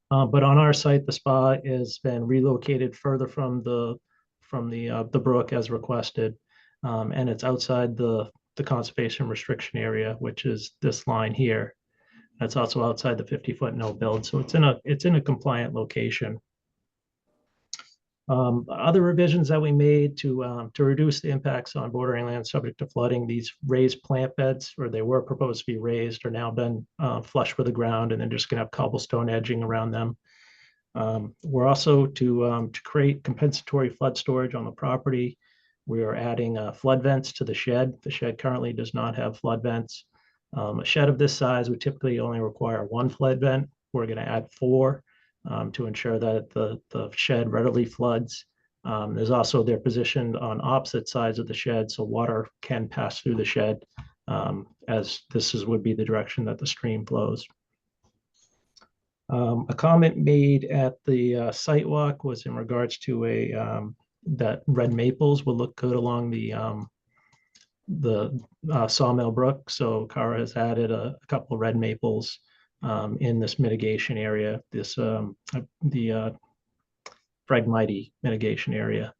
But on our site, the spa has been relocated further from the brook as requested, and it's outside the conservation restriction area, which is this line here. That's also outside the 50-foot no build, so it's in a compliant location. Other revisions that we made to reduce the impacts on bordering land subject to flooding, these raised plant beds, or they were proposed to be raised, are now been flush with the ground, and then just gonna have cobblestone edging around them. We're also to create compensatory flood storage on the property. We are adding flood vents to the shed. The shed currently does not have flood vents. A shed of this size would typically only require one flood vent. We're gonna add 4. To ensure that the shed readily floods. There's also, they're positioned on opposite sides of the shed, so water can pass through the shed as would be the direction that the stream flows. A comment made at the site walk was in regards to that red maples will look good along the Sawmill Brook. So Cara has added a couple of red maples in this mitigation area, the Phragmite mitigation area.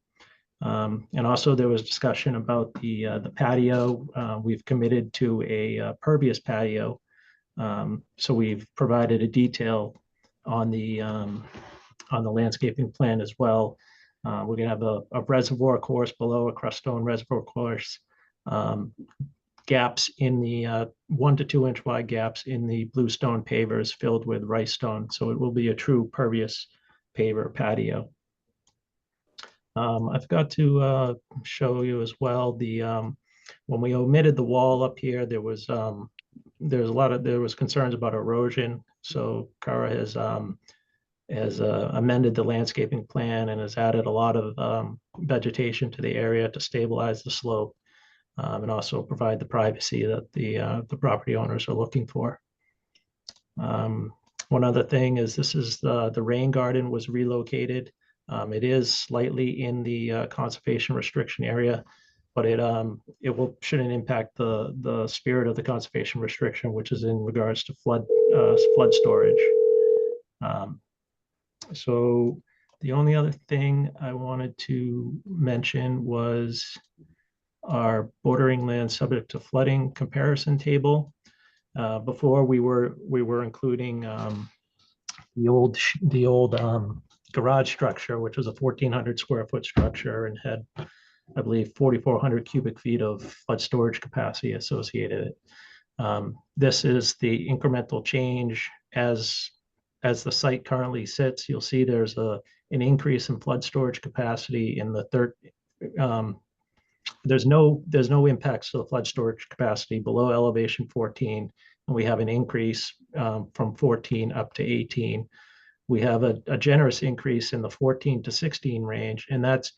And also there was discussion about the patio. We've committed to a pervious patio. So we've provided a detail on the landscaping plan as well. We're gonna have a reservoir course below, a crushed stone reservoir course. Gaps in the 1 to 2 inch wide gaps in the bluestone pavers filled with rice stone. So it will be a true pervious paver patio. I forgot to show you as well the when we omitted the wall up here, there was concerns about erosion. So Cara has amended the landscaping plan and has added a lot of vegetation to the area to stabilize the slope. And also provide the privacy that the property owners are looking for. One other thing is this is the rain garden was relocated. It is slightly in the conservation restriction area, but it shouldn't impact the spirit of the conservation restriction, which is in regards to flood storage. So the only other thing I wanted to mention was our bordering land subject to flooding comparison table. Before we were including the old garage structure, which was a 1,400 square foot structure and had, I believe, 4,400 cubic feet of flood storage capacity associated. This is the incremental change as the site currently sits. You'll see there's an increase in flood storage capacity in the third. There's no impacts to the flood storage capacity below elevation 14, and we have an increase from 14 up to 18. We have a generous increase in the 14 to 16 range, and that's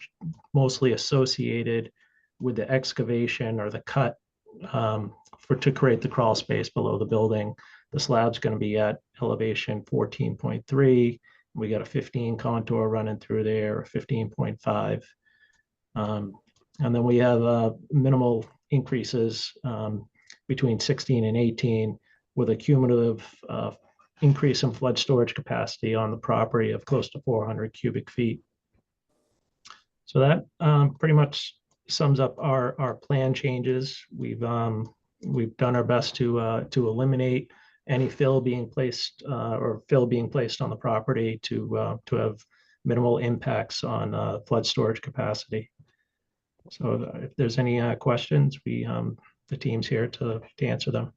mostly associated with the excavation or the cut to create the crawl space below the building. The slab's going to be at elevation 14.3. We got a 15 contour running through there, 15.5. And then we have minimal increases between 16 and 18 with a cumulative increase in flood storage capacity on the property of close to 400 cubic feet. So that pretty much sums up our plan changes. We've done our best to eliminate any fill being placed on the property to have minimal impacts on flood storage capacity. So if there's any questions, the team's here to answer them.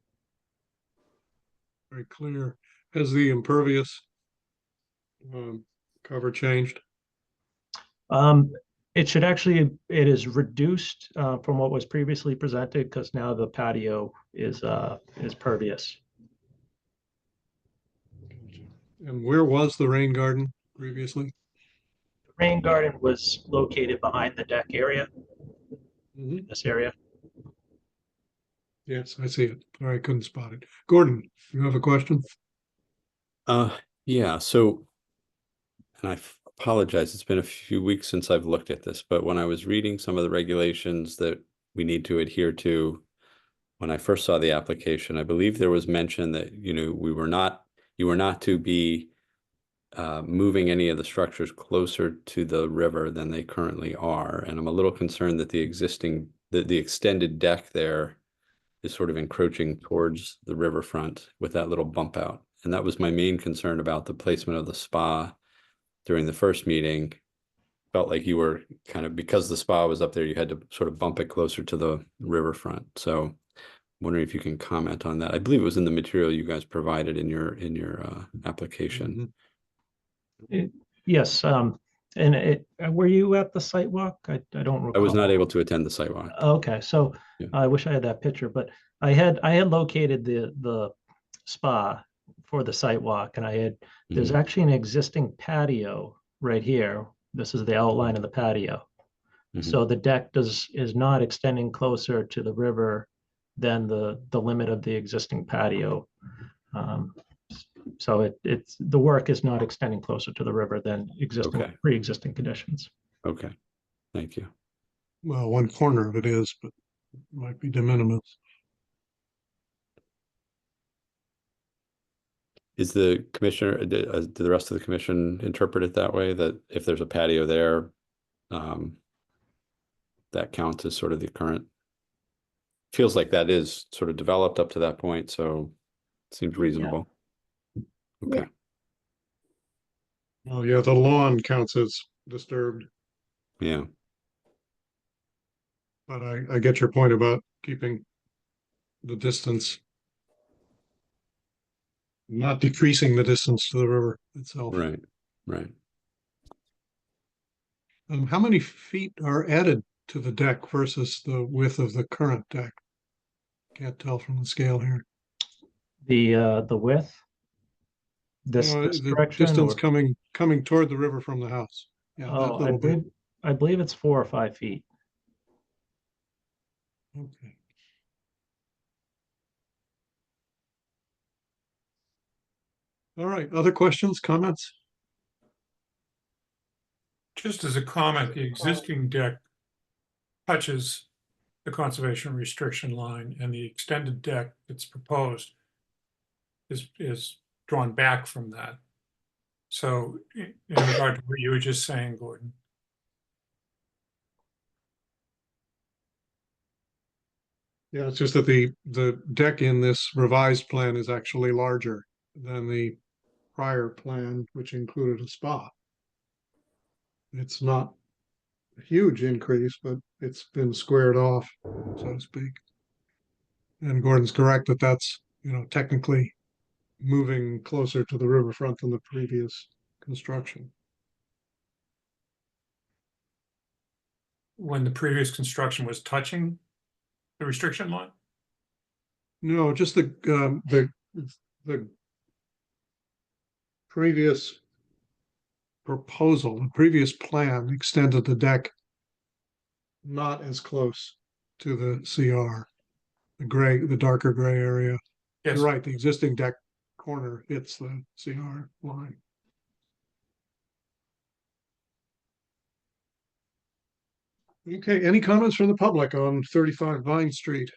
Very clear. Has the impervious cover changed? It is reduced from what was previously presented because now the patio is pervious. And where was the rain garden previously? The rain garden was located behind the deck area, this area. Yes, I see it. All right, couldn't spot it. Gordon, you have a question? Yeah, so, and I apologize, it's been a few weeks since I've looked at this, but when I was reading some of the regulations that we need to adhere to, when I first saw the application, I believe there was mention that, you were not to be moving any of the structures closer to the river than they currently are. And I'm a little concerned that the extended deck there is sort of encroaching towards the riverfront with that little bump out. And that was my main concern about the placement of the spa during the first meeting. Felt like you were kind of, because the spa was up there, you had to sort of bump it closer to the riverfront. So I'm wondering if you can comment on that. I believe it was in the material you guys provided in your application. Yes. And were you at the site walk? I don't recall. I was not able to attend the site walk. Okay, so Yeah. I wish I had that picture, but I had located the spa for the site walk, and there's actually an existing patio right here. This is the outline of the patio. So the deck is not extending closer to the river than the limit of the existing patio. So the work is not extending closer to the river than pre-existing conditions. Okay, thank you. Well, one corner of it is, but it might be de minimis. Is the commissioner, do the rest of the commission interpret it that way, that if there's a patio there, that counts as sort of the current? Feels like that is sort of developed up to that point, so it seems reasonable. Okay. Oh, yeah, the lawn counts as disturbed, Yeah. but I get your point about keeping the distance, not decreasing the distance to the river itself. Right, right. How many feet are added to the deck versus the width of the current deck? Can't tell from the scale here. The width? This The direction? distance Or- coming toward the river from the house. Yeah, that Oh, little bit. I believe it's 4 or 5 feet. Okay. All right, other questions, comments? Just as a comment, the existing deck touches the conservation restriction line, and the extended deck that's proposed is drawn back from that. So in regard to what you were just saying, Gordon. Yeah, it's just that the deck in this revised plan is actually larger than the prior plan, which included a spa. It's not a huge increase, but it's been squared off, so to speak. And Gordon's correct that that's, technically moving closer to the riverfront than the previous construction. When the previous construction was touching the restriction line? No, just the previous proposal, the previous plan extended the deck not as close to the CR, the darker gray area. Yes. You're right, the existing deck corner hits the CR line. Okay, any comments from the public on 35 Vine Street?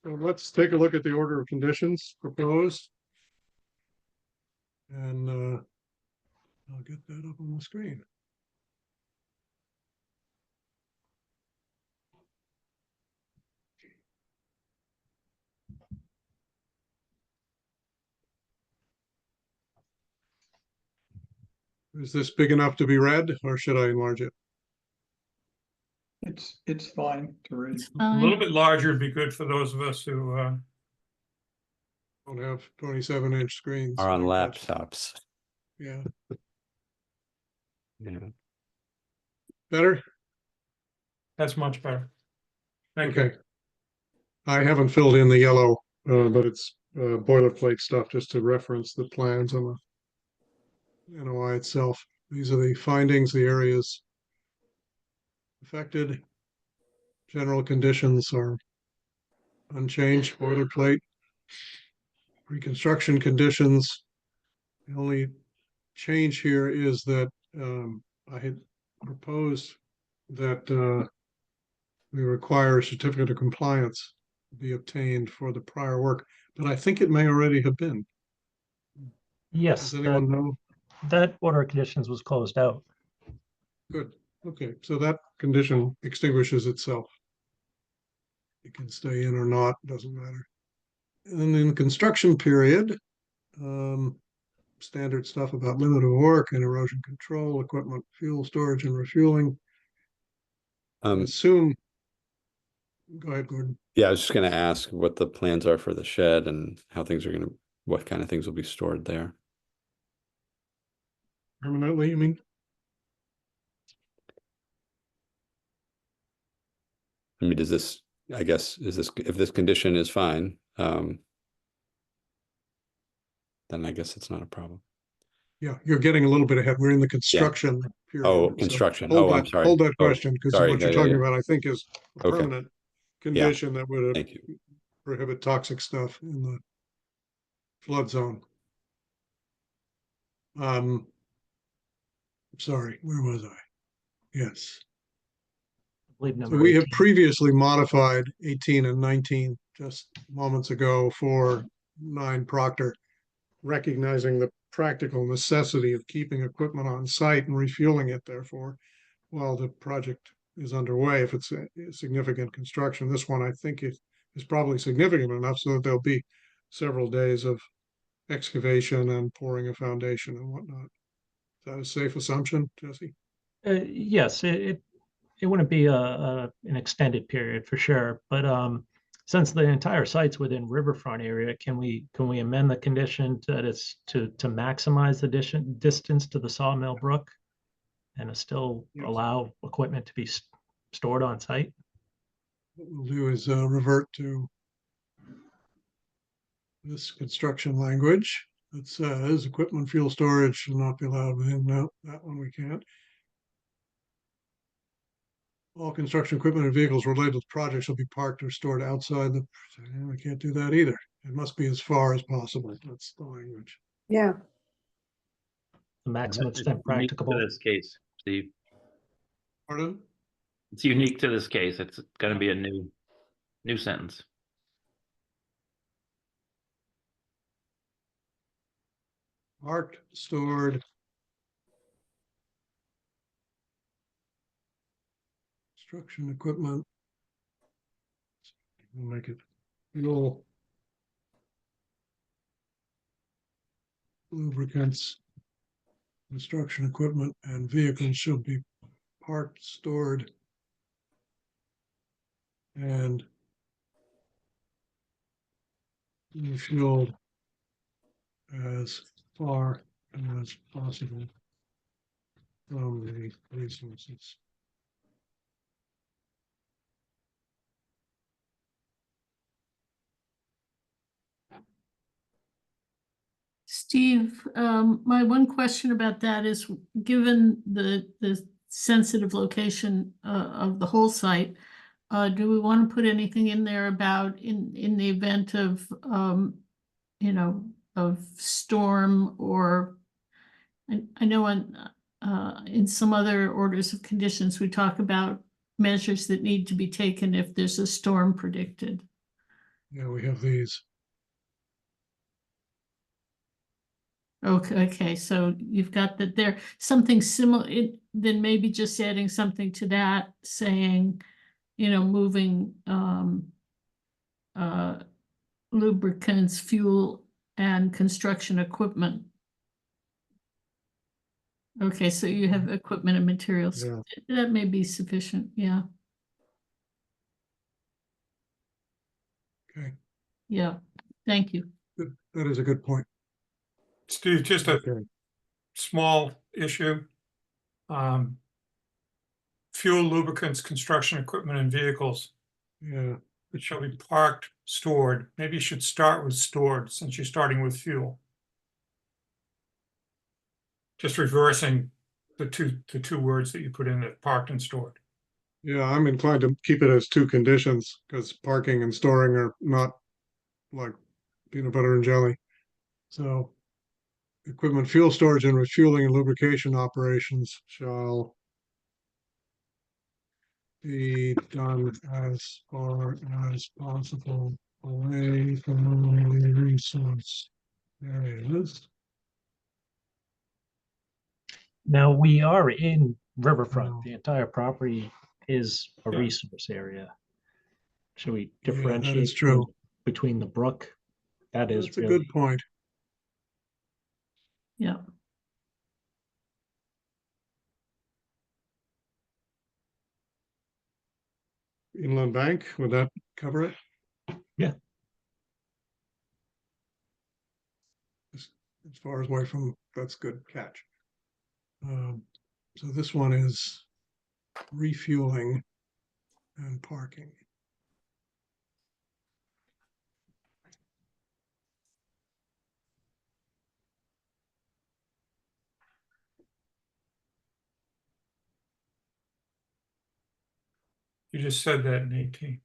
So let's take a look at the order of conditions proposed. And I'll get that up on the screen. Is this big enough to be read, or should I enlarge it? It's fine to read. It's A little fine. bit larger would be good for those of us who, Don't have 27-inch screens. Are on like that. laptops. Yeah, Yeah. better? that's much better. Thank you. Okay. I haven't filled in the yellow, but it's boilerplate stuff just to reference the plans on the NOI itself. These are the findings, the areas affected. General conditions are unchanged, boilerplate. Reconstruction conditions. The only change here is that I had proposed that we require a certificate of compliance be obtained for the prior work, but I think it may already have been. Yes, Does anyone know? that order of conditions was closed out. Good. Okay, so that condition extinguishes itself. It can stay in or not, doesn't matter. And then in the construction period, standard stuff about limit of work and erosion control, equipment, fuel storage and refueling. Assume. Go ahead, Gordon. Yeah, I was just gonna ask what the plans are for the shed and how things are gonna, what kind of things will be stored there. Permanently, you mean? I mean, does this, I guess, is this, if this condition is fine, then I guess it's not a problem. Yeah, you're getting a little bit ahead. We're in the construction period. Oh, so construction. hold Oh, I'm that- sorry. Hold that Oh, question, because sorry. what you're Yeah, talking yeah. about, I think, is a Okay. permanent condition that would Thank you. prohibit toxic stuff in the flood zone. Sorry, where was I? Yes. I believe So number we have 18. previously modified 18 and 19 just moments ago for 9 Proctor, recognizing the practical necessity of keeping equipment on site and refueling it, therefore, while the project is underway. If it's a significant construction, this one I think is probably significant enough so that there'll be several days of excavation and pouring a foundation and whatnot. Is that a safe assumption, Jesse? Yes, it wouldn't be an extended period for sure, but since the entire site's within riverfront area, can we amend the condition that it's to maximize the distance to the Sawmill Brook and still Yes. allow equipment to be stored on site? What we'll do is revert to this construction language that says equipment fuel storage shall not be allowed within. No, that one we can't. All construction equipment and vehicles related to the project shall be parked or stored outside the, we can't do that either. It must be as far as possible. That's the language. Yeah, The maximum It's extent unique to practicable. this case, Steve. Pardon? It's unique to this case. It's gonna be a new sentence. Parked, stored. Construction equipment. We'll make it fuel. Lubricants. Construction equipment and vehicles shall be parked, stored. And refueled as far as possible from the resources. Steve, my one question about that is, given the sensitive location of the whole site, do we want to put anything in there about in the event of, of storm or I know in some other orders of conditions, we talk about measures that need to be taken if there's a storm predicted. Yeah, we have these. Okay, so you've got that there, something similar, then maybe just adding something to that, saying, moving lubricants, fuel, and construction equipment. Okay, so you have equipment and materials. Yeah. That may be sufficient, yeah, Okay, yeah, thank you. good. That is a good point. Steve, just a Okay. small issue. Fuel, lubricants, construction equipment, and vehicles Yeah, that shall be parked, stored. Maybe you should start with stored since you're starting with fuel. Just reversing the two words that you put in there, parked and stored. yeah, I'm inclined to keep it as two conditions because parking and storing are not like peanut butter and jelly. So equipment, fuel storage and refueling and lubrication operations shall be done as far as possible away from the resource areas. Now, we are in Riverfront. Oh. The entire property is a Yeah. resource area. Should we Yeah, that is differentiate true. between the brook? That is That's a really, good point. Yeah, Inland Bank, would that cover it? Yeah. As far as away from, that's good catch. So this one is refueling and parking. You just said that in 18.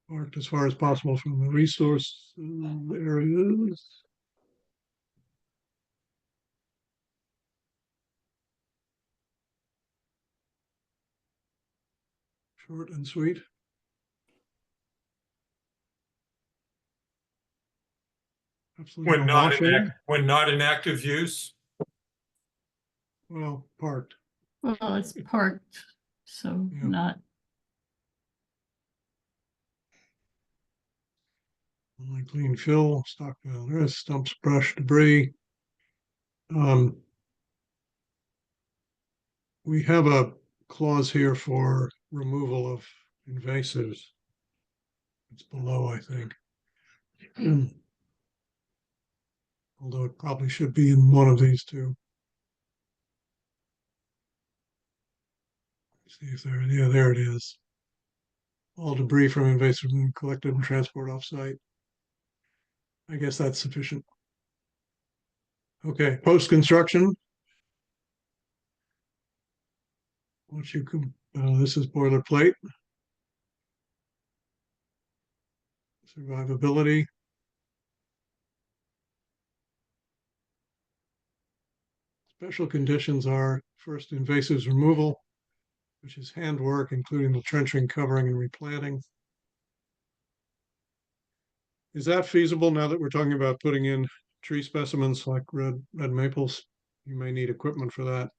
Parked as far as possible from the resource areas. Short and sweet. Absolutely When no not washing. when not in active use. Well, parked. well, it's parked, so Yeah. not, Only clean fill, stockpile rest, stumps, brush, debris. We have a clause here for removal of invasives. It's below, I think. Although it probably should be in one of these two. See if there, yeah, there it is. All debris from invasive and collected and transported off-site. I guess that's sufficient. Okay, post-construction. Once you can, this is boilerplate. Survivability. Special conditions are first invasives removal, which is handwork, including the trenching, covering, and replanting. Is that feasible now that we're talking about putting in tree specimens like red maples? You may need equipment for that.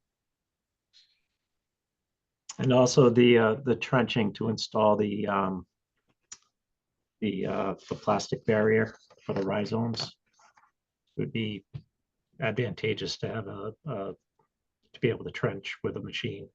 and also the trenching to install the plastic barrier for the rhizomes would be advantageous to have to be able to trench with a machine.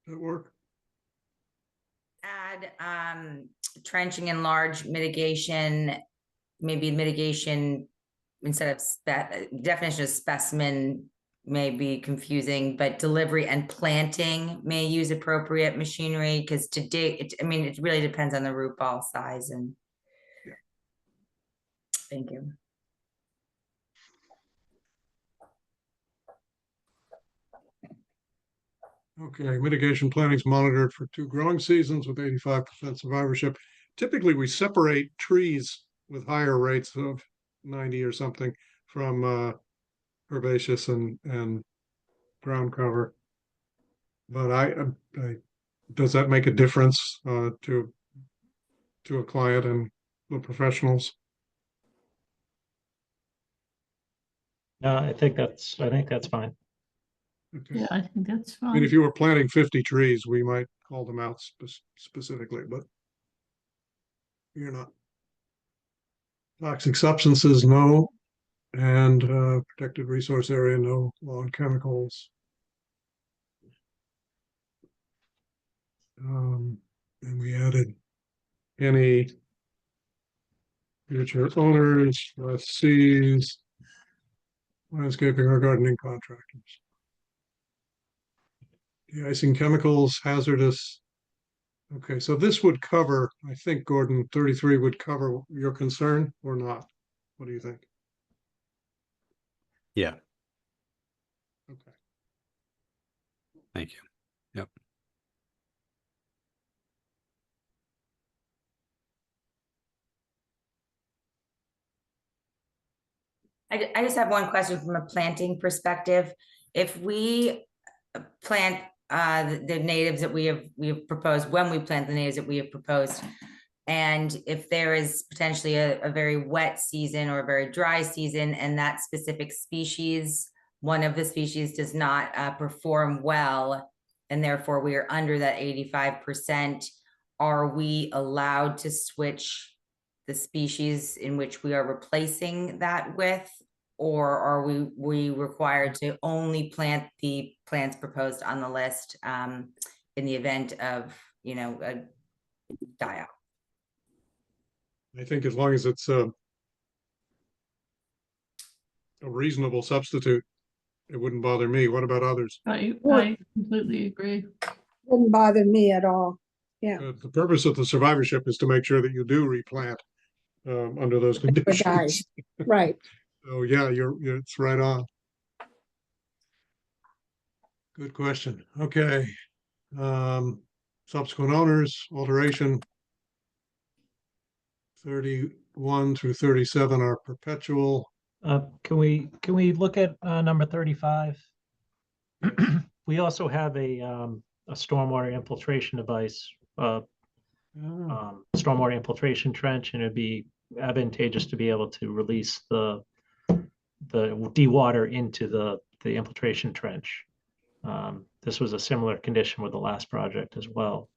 That work? Add trenching and large mitigation, maybe mitigation instead of definition of specimen may be confusing, but delivery and planting may use appropriate machinery, because to dig, I mean, it really depends on the root ball size and. Yeah. Thank you. Okay, mitigation planning is monitored for 2 growing seasons with 85% survivorship. Typically, we separate trees with higher rates of 90 or something from herbaceous and ground cover. But I does that make a difference to a client and the professionals? No, I think that's fine. Okay. Yeah, I think that's I mean, fine. if you were planting 50 trees, we might call them out specifically, but you're not. Toxic substances, no. And protected resource area, no. Lawn chemicals. And we added any future owners, lessees, landscaping or gardening contractors. De-icing chemicals, hazardous. Okay, so this would cover, I think, Gordon, 33 would cover your concern or not? What do you think? Yeah, Okay. thank you. Yep. I just have one question from a planting perspective. If we plant the natives that we have proposed, when we plant the natives that we have proposed, and if there is potentially a very wet season or a very dry season, and that specific species, one of the species does not perform well, and therefore we are under that 85%, are we allowed to switch the species in which we are replacing that with, or are we required to only plant the plants proposed on the list in the event of, you know, a die out? I think as long as it's a reasonable substitute, it wouldn't bother me. What about others? I completely agree. Wouldn't bother me at all. Yeah. The purpose of the survivorship is to make sure that you do replant under those conditions. Right. So yeah, it's right on. Good question. Okay. Subsequent owners, alteration. 31 through 37 are perpetual. Can we look at number 35? We also have a stormwater infiltration device, stormwater infiltration trench, and it'd be advantageous to be able to release the dewater into the infiltration trench. This was a similar condition with the last project as well.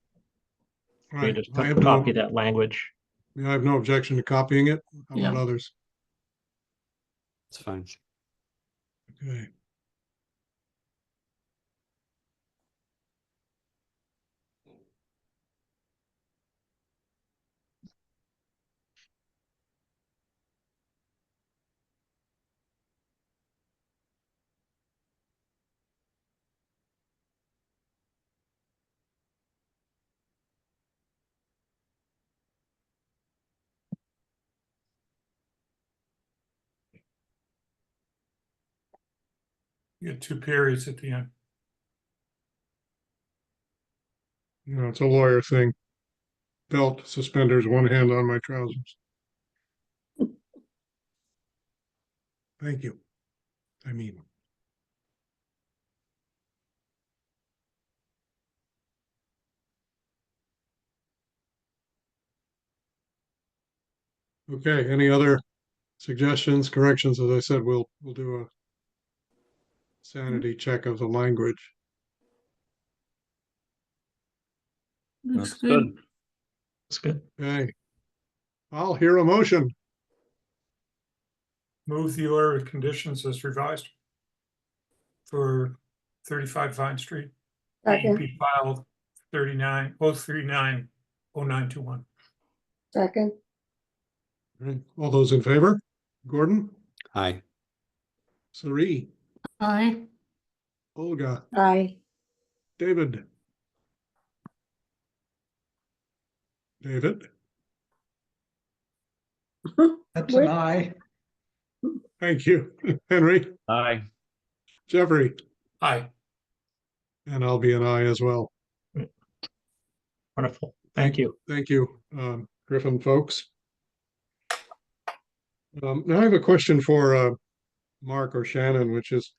We Right. just I have copy that language. I have no objection to copying it. How about Yeah. others? It's fine. Okay. You get 2 periods at the end. You know, it's a lawyer thing. Belt, suspenders, one hand on my trousers. Thank you. I mean. Okay, any other suggestions, corrections? As I said, we'll do a sanity check of the language. Looks That's good. good. That's good. Okay. I'll hear a motion. Move the order of conditions as revised for 35 Vine Street. Second, DEP file 39-039-0921. second, All right, all those in favor? Gordon, Aye. Sari, Aye. Olga, aye. David. David, That's Where- an aye. thank you. Henry, Aye. Jeffrey, Aye. and I'll be an aye as well. Wonderful. Thank you. Thank you, Griffin folks. Now I have a question for Mark or Shannon, which is,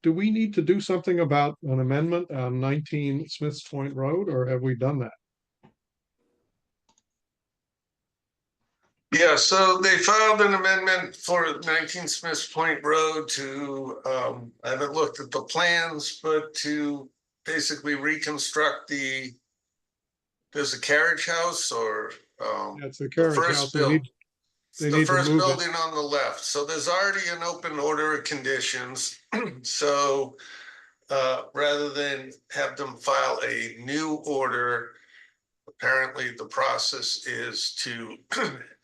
do we need to do something about an amendment on 19 Smiths Point Road, or have we done that? Yeah, so they filed an amendment for 19 Smiths Point Road to, I haven't looked at the plans, but to basically reconstruct there's a carriage house or, That's the carriage first house. build- They the need to first move it. building on the left. So there's already an open order of conditions. So rather than have them file a new order, apparently the process is to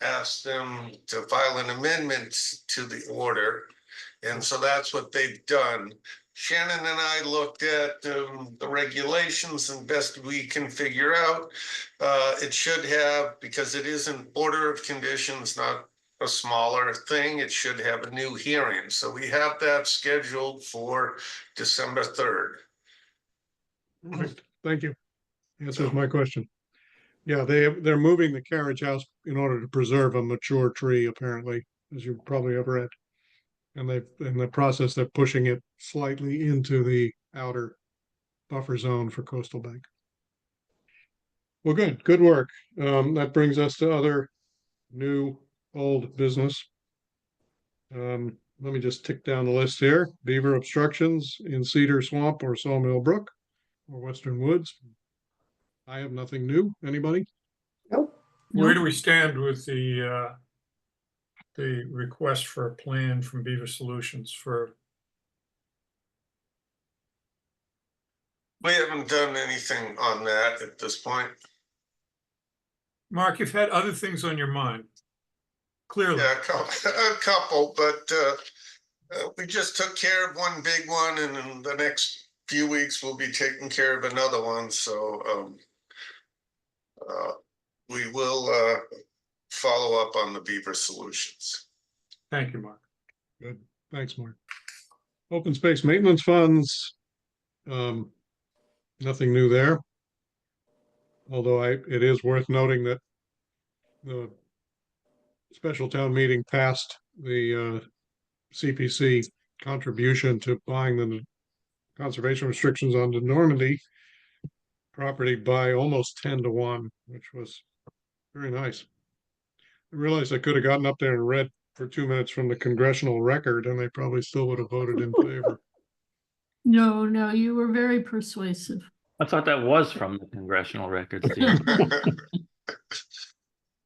ask them to file an amendment to the order. And so that's what they've done. Shannon and I looked at the regulations and best we can figure out. It should have, because it is an order of conditions, not a smaller thing, it should have a new hearing. So we have that scheduled for December 3rd. Perfect. Thank you. Answers my question. Yeah, they're moving the carriage house in order to preserve a mature tree, apparently, as you probably have read. And in the process, they're pushing it slightly into the outer buffer zone for Coastal Bank. Well, good work. That brings us to other new, old business. Let me just tick down the list here. Beaver obstructions in Cedar Swamp or Sawmill Brook or Western Woods. I have nothing new. Anybody? Nope. Where do we stand with the request for a plan from Beaver Solutions for? We haven't done anything on that at this point. Mark, you've had other things on your mind. Clearly. Yeah, a couple, but we just took care of one big one, and in the next few weeks we'll be taking care of another one. So we will follow up on the Beaver Solutions. Thank you, Mark. Good. Thanks, Mark. Open space maintenance funds. Nothing new there. Although it is worth noting that the special town meeting passed the CPC contribution to buying the conservation restrictions on the Normandy property by almost 10-1, which was very nice. I realized I could have gotten up there and read for 2 minutes from the congressional record, and they probably still would have voted in favor. No, you were very persuasive. I thought that was from the congressional record, Steve.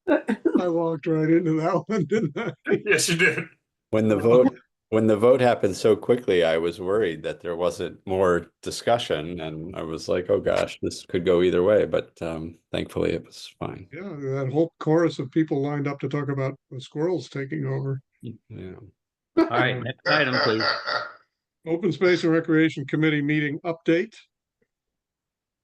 I walked right into that one, didn't I? Yes, you did. When the vote happened so quickly, I was worried that there wasn't more discussion, and I was like, "Oh gosh, this could go either way." But thankfully, it was fine. Yeah, that whole chorus of people lined up to talk about the squirrels taking over. Yeah. All right, next item, please. Open Space and Recreation Committee meeting update.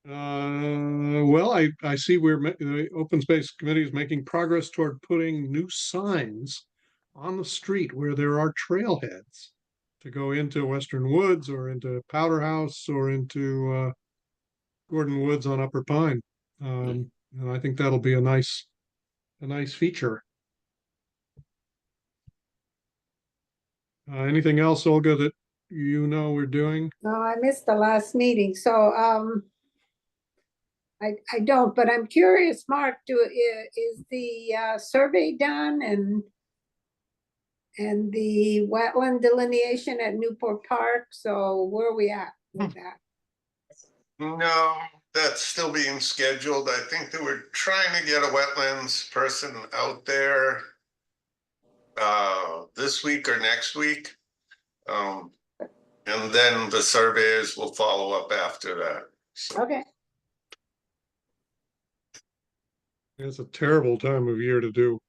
Well, I see the Open Space Committee is making progress toward putting new signs on the street where there are trailheads to go into Western Woods or into Powder House or into Gordon Woods on Upper Pine. And I think that'll be a nice feature. Anything else, Olga, that we're doing? No, I missed the last meeting, so I don't, but I'm curious, Mark, is the survey done and the wetland delineation at Newport Park? So where are we at with that? No, that's still being scheduled. I think that we're trying to get a wetlands person out there this week or next week. And then the surveyors will follow up after that. So, Okay. It's a terrible time of year to do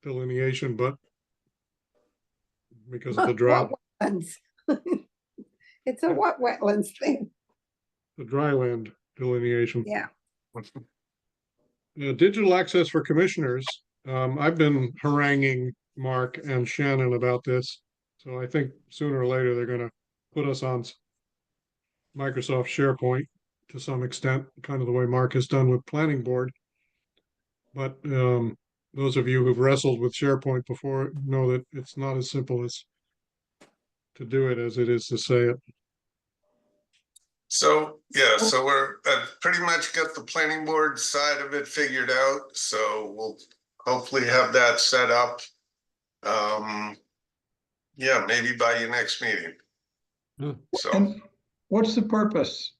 delineation, but because of the drought, What wetlands? It's a what wetlands thing? the dry land delineation. Yeah. Digital access for commissioners. I've been haranguing Mark and Shannon about this. So I think sooner or later, they're gonna put us on Microsoft SharePoint to some extent, kind of the way Mark has done with planning board. But those of you who've wrestled with SharePoint before know that it's not as simple as to do it as it is to say it. so yeah, so I've pretty much got the planning board side of it figured out. So we'll hopefully have that set up. Yeah, maybe by your next meeting. So, And what's the purpose?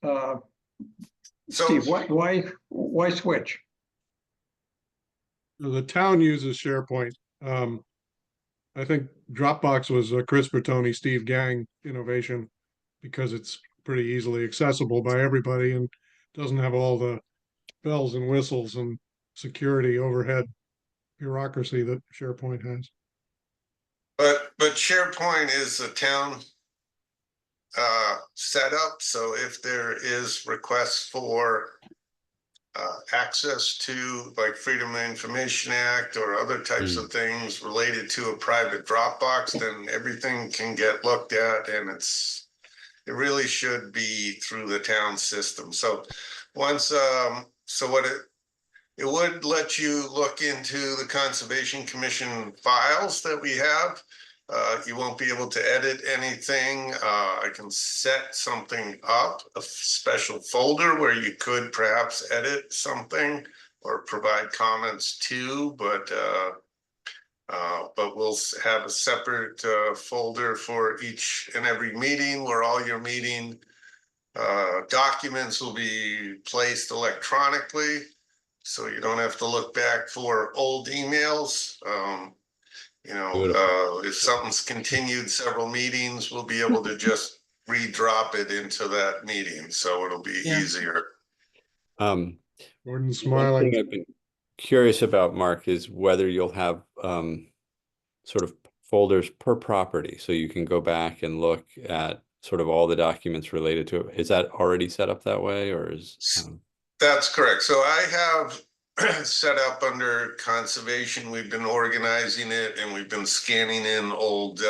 Steve, why switch? The town uses SharePoint. I think Dropbox was a Chris Bertoni, Steve Gang innovation because it's pretty easily accessible by everybody and doesn't have all the bells and whistles and security overhead bureaucracy that SharePoint has. but SharePoint is a town setup. So if there is requests for access to like Freedom of Information Act or other types of things related to a private Dropbox, then everything can get looked at, and it really should be through the town system. So once, so what it would let you look into the Conservation Commission files that we have. You won't be able to edit anything. I can set something up, a special folder where you could perhaps edit something or provide comments to, but we'll have a separate folder for each and every meeting where all your meeting documents will be placed electronically. So you don't have to look back for old emails. If something's continued several meetings, we'll be able to just redrop it into that meeting. So it'll be easier. Gordon's One smiling. thing I've been curious about, Mark, is whether you'll have sort of folders per property, so you can go back and look at sort of all the documents related to it. Is that already set up that way, or is? That's correct. So I have set up under conservation. We've been organizing it, and we've been scanning in old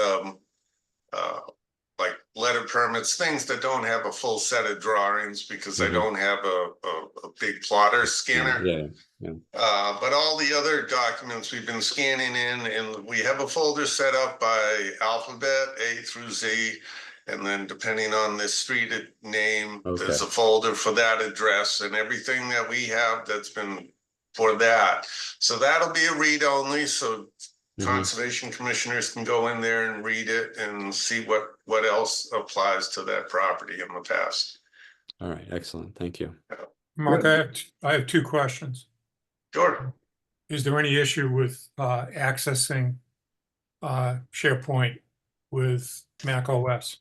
like letter permits, things that don't have a full set of drawings because I don't have a big plotter scanner. But all the other documents we've been scanning in, and we have a folder set up by alphabet, A through Z. And then depending on the street name, there's a folder for that address and everything that we have that's been for that. So that'll be a read only. So conservation commissioners can go in there and read it and see what else applies to that property in the past. All right, excellent. Thank you. Mark, I have two questions. Sure. Is there any issue with accessing SharePoint with Mac OS?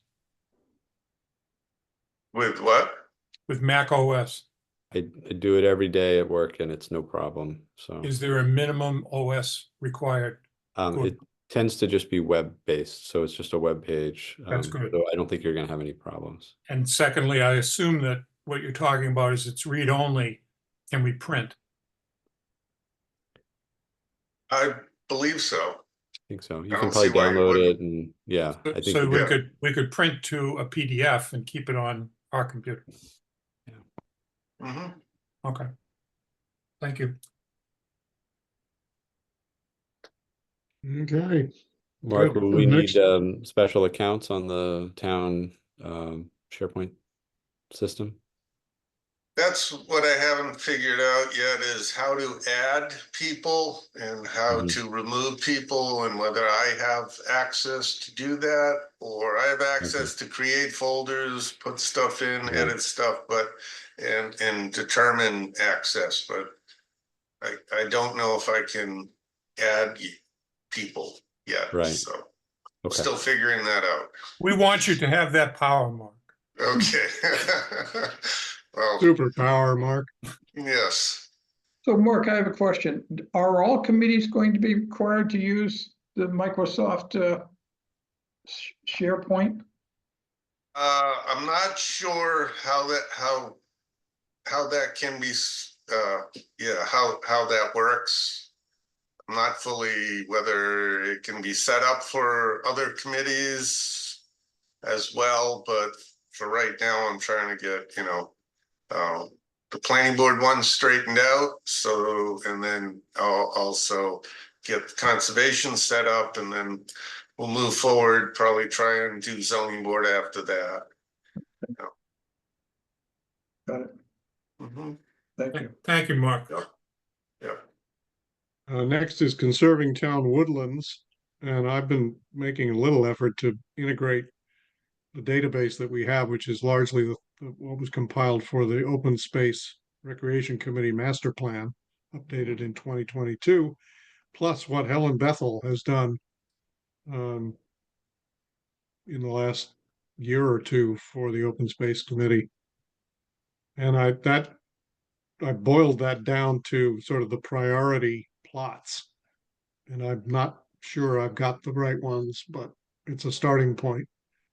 With what? With Mac OS. I do it every day at work, and it's no problem. So Is there a minimum OS required? it tends to just be web-based, so it's just a web page. That's good. So I don't think you're going to have any problems. And secondly, I assume that what you're talking about is it's read-only. Can we print? I believe so. I think so. You I can don't see probably why you download wouldn't. it, and yeah, I think So you we could print to a PDF and keep it on our computer. Okay. Thank you. Okay. Mark, Good. will we Next. need special accounts on the town SharePoint system? That's what I haven't figured out yet, is how to add people and how to remove people, and whether I have access to do that, or I have access to create folders, put stuff in, edit stuff, and determine access. But I don't know if I can add people yet. Right. So Okay. Still figuring that out. We want you to have that power, Mark. Okay. Well, Superpower, Mark. yes. So Mark, I have a question. Are all committees going to be required to use the Microsoft SharePoint? I'm not sure how that can be, how that works. I'm not fully whether it can be set up for other committees as well, but for right now, I'm trying to get, the planning board one straightened out. So, and then I'll also get the conservation set up, and then we'll move forward, probably try and do zoning board after that. Got it. Mhm. Thank you. Thank you, Mark. Yeah. Next is conserving town woodlands, and I've been making a little effort to integrate the database that we have, which is largely what was compiled for the Open Space Recreation Committee Master Plan, updated in 2022, plus what Helen Bethel has done in the last year or two for the Open Space Committee. And I boiled that down to sort of the priority plots. And I'm not sure I've got the right ones, but it's a starting point.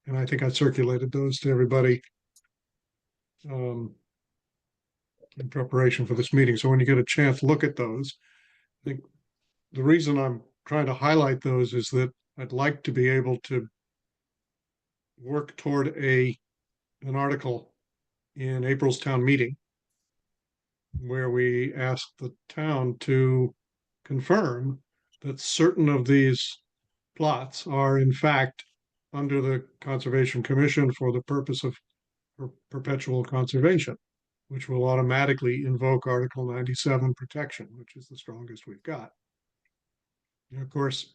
And I think I circulated those to everybody in preparation for this meeting. So when you get a chance, look at those. I think the reason I'm trying to highlight those is that I'd like to be able to work toward an article in April's town meeting where we ask the town to confirm that certain of these plots are in fact under the Conservation Commission for the purpose of perpetual conservation, which will automatically invoke Article 97 protection, which is the strongest we've got. And of course,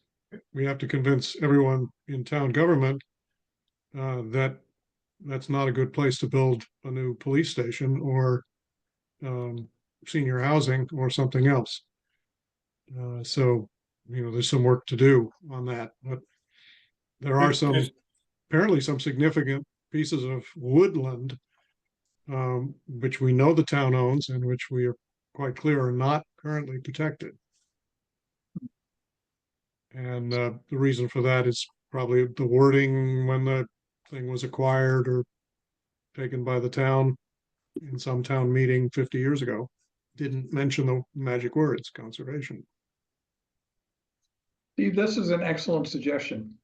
we have to convince everyone in town government that that's not a good place to build a new police station or senior housing or something else. So, there's some work to do on that, but there are apparently some significant pieces of woodland, which we know the town owns and which we are quite clear are not currently protected. And the reason for that is probably the wording when the thing was acquired or taken by the town in some town meeting 50 years ago. Didn't mention the magic words, conservation. Steve, this is an excellent suggestion.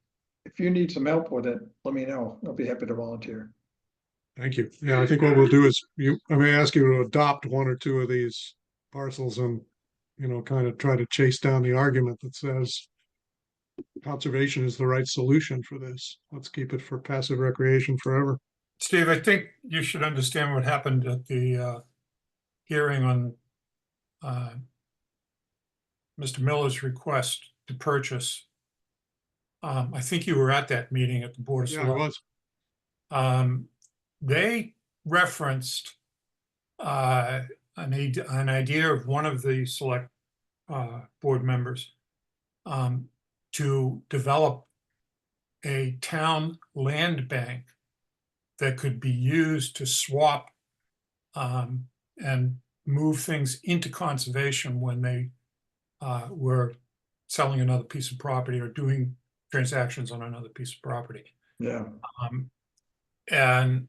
If you need some help with it, let me know. I'll be happy to volunteer. Thank you. Yeah, I think what we'll do is I may ask you to adopt one or two of these parcels and, kind of try to chase down the argument that says conservation is the right solution for this. Let's keep it for passive recreation forever. Steve, I think you should understand what happened at the hearing on Mr. Miller's request to purchase. I think you were at that meeting at the Board of Yeah, I Selectmen. was. They referenced an idea of one of the select board members to develop a town land bank that could be used to swap and move things into conservation when they were selling another piece of property or doing transactions on another piece of property. Yeah. And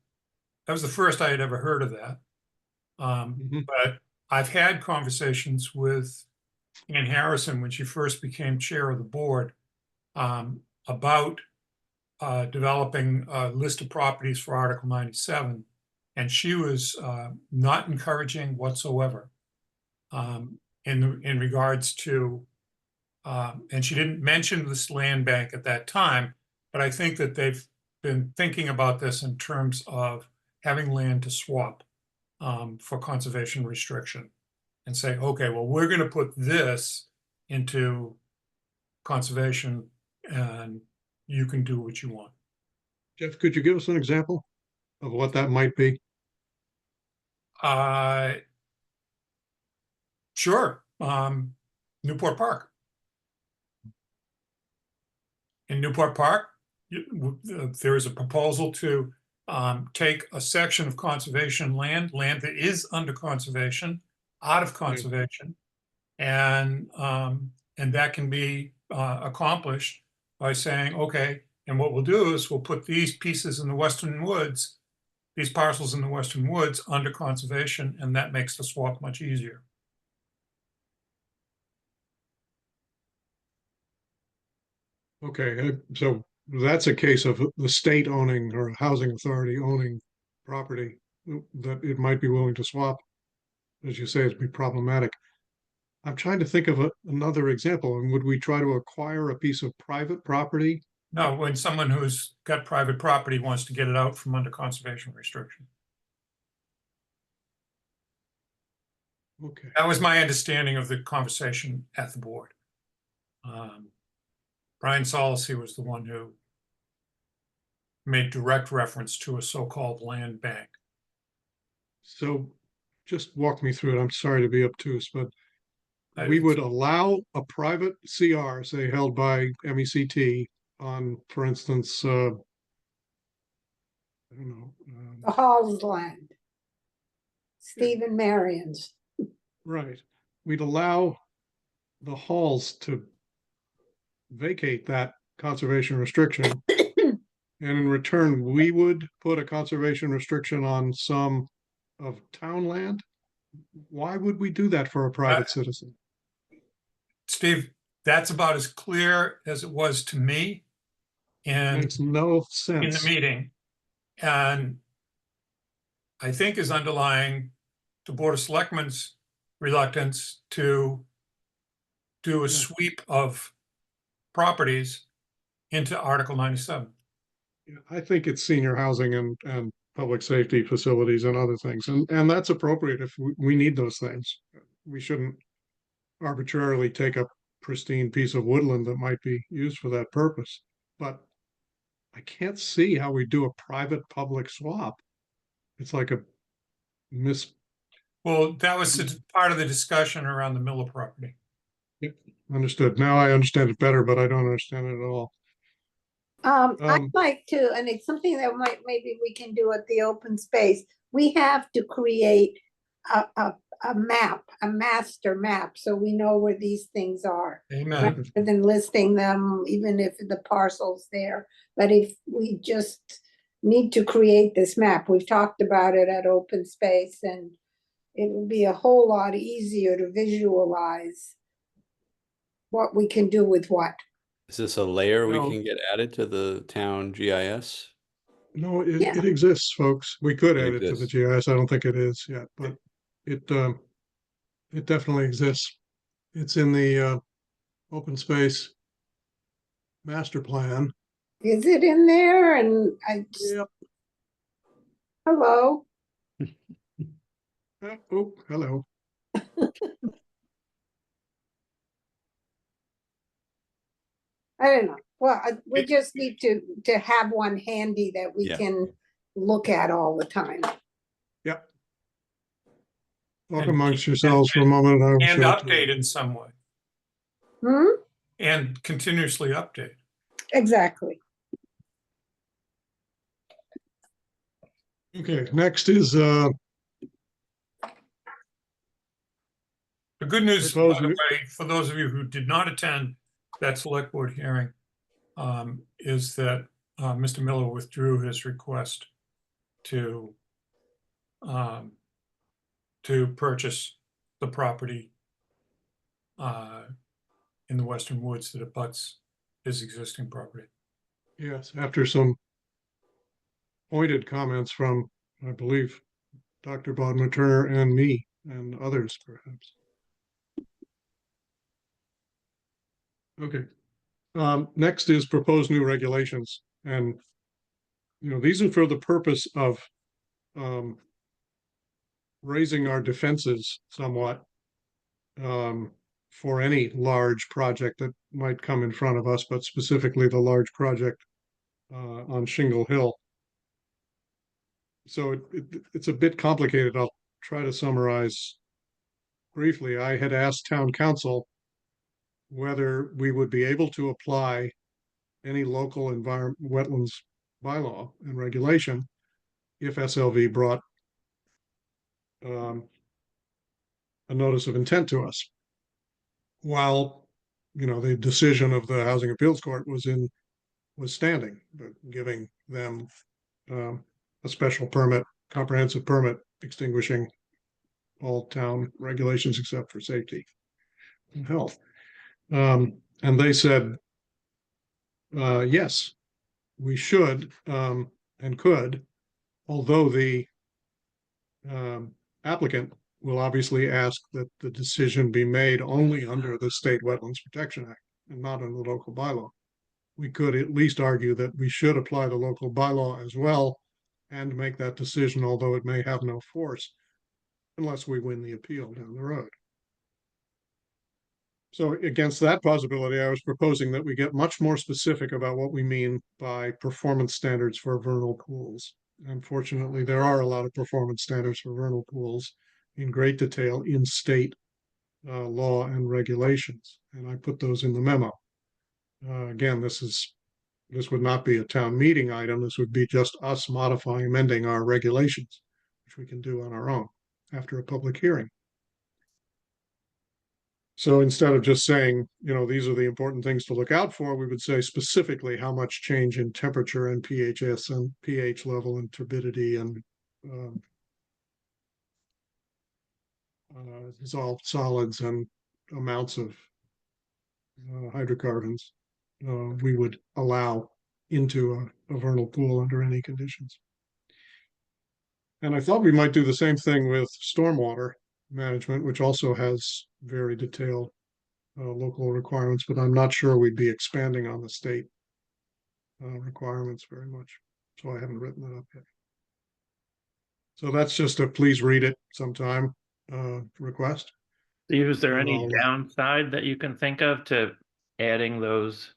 that was the first I had ever heard of that. But I've had conversations with Ann Harrison when she first became chair of the board about developing a list of properties for Article 97. And she was not encouraging whatsoever in regards to, and she didn't mention this land bank at that time, but I think that they've been thinking about this in terms of having land to swap for conservation restriction and say, okay, well, we're going to put this into conservation and you can do what you want. Jeff, could you give us an example of what that might be? Sure. Newport Park. In Newport Park, there is a proposal to take a section of conservation land that is under conservation, out of conservation. And that can be accomplished by saying, okay, and what we'll do is we'll put these pieces in the Western Woods, these parcels in the Western Woods under conservation, and that makes the swap much easier. Okay, so that's a case of the state owning or a housing authority owning property that it might be willing to swap. As you say, it'd be problematic. I'm trying to think of another example. And would we try to acquire a piece of private property? No, when someone who's got private property wants to get it out from under conservation restriction. Okay. That was my understanding of the conversation at the board. Brian Solacey was the one who made direct reference to a so-called land bank. So just walk me through it. I'm sorry to be obtuse, but we would allow a private CR, say held by MECT on, for instance, I don't know. The Hall's land. Stephen Marion's. Right. We'd allow the Halls to vacate that conservation restriction. And in return, we would put a conservation restriction on some of town land. Why would we do that for a private citizen? Steve, that's about as clear as it was to me. And Makes no in sense. the meeting. And I think is underlying the Board of Selectmen's reluctance to do a sweep of properties into Article 97. I think it's senior housing and public safety facilities and other things. And that's appropriate if we need those things. We shouldn't arbitrarily take a pristine piece of woodland that might be used for that purpose. But I can't see how we do a private public swap. It's like a Well, that was part of the discussion around the Miller property. Yep, understood. Now I understand it better, but I don't understand it at all. I'd like to, and it's something that maybe we can do at the open space. We have to create a map, a master map, so we know where these things are. Amen. Rather than listing them, even if the parcel's there. But if we just need to create this map, we've talked about it at open space, and it will be a whole lot easier to visualize what we can do with what. Is this a layer we No. can get added to the town GIS? No, it Yeah. exists, folks. We could It add it to the exists. GIS. I don't think it is yet, but it definitely exists. It's in the open space master plan. Is it in there? And I just, Yep. hello, Oh, hello. I don't know. Well, we just need to have one handy that we Yeah. can look at all the time. Yep. Talk And- amongst yourselves for a moment. I will And show it to you. update in some way, Hmm? and continuously update. Exactly. Okay, next is The good news, by Suppose the we- way, for those of you who did not attend that select board hearing, is that Mr. Miller withdrew his request to purchase the property in the Western Woods that abuts his existing property. yes, after some pointed comments from, I believe, Dr. Bodmer Turner and me and others perhaps. Okay. Next is proposed new regulations, and these are for the purpose of raising our defenses somewhat for any large project that might come in front of us, but specifically the large project on Shingle Hill. So it's a bit complicated. I'll try to summarize briefly. I had asked town council whether we would be able to apply any local environment, wetlands bylaw and regulation if SLV brought a notice of intent to us. While, the decision of the Housing Appeals Court was standing, but giving them a special permit, comprehensive permit extinguishing all town regulations except for safety and health. And they said, yes, we should and could, although the applicant will obviously ask that the decision be made only under the State Wetlands Protection Act and not in the local bylaw. We could at least argue that we should apply the local bylaw as well and make that decision, although it may have no force unless we win the appeal down the road. So against that possibility, I was proposing that we get much more specific about what we mean by performance standards for vernal pools. Unfortunately, there are a lot of performance standards for vernal pools in great detail in state law and regulations, and I put those in the memo. Again, this would not be a town meeting item. This would be just us modifying, amending our regulations, which we can do on our own after a public hearing. So instead of just saying, these are the important things to look out for, we would say specifically how much change in temperature and pHs and pH level and turbidity and dissolved solids and amounts of hydrocarbons we would allow into a vernal pool under any conditions. And I thought we might do the same thing with stormwater management, which also has very detailed local requirements, but I'm not sure we'd be expanding on the state requirements very much. So I haven't written that up yet. So that's just a please read it sometime request. Steve, is there any Well, downside that you can think of to adding those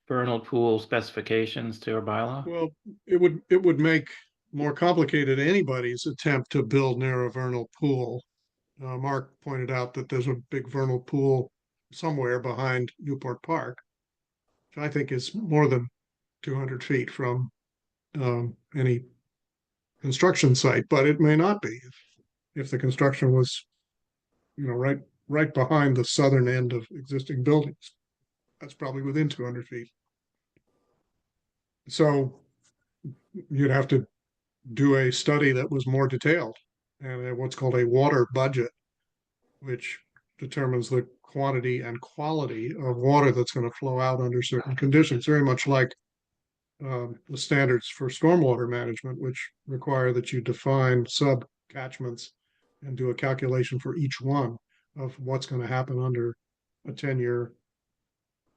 vernal pool specifications to our bylaw? Well, it would make more complicated anybody's attempt to build near a vernal pool. Mark pointed out that there's a big vernal pool somewhere behind Newport Park, which I think is more than 200 feet from any construction site, but it may not be if the construction was, right behind the southern end of existing buildings. That's probably within 200 feet. So you'd have to do a study that was more detailed and what's called a water budget, which determines the quantity and quality of water that's going to flow out under certain conditions, very much like the standards for stormwater management, which require that you define sub-catchments and do a calculation for each one of what's going to happen under a 10-year,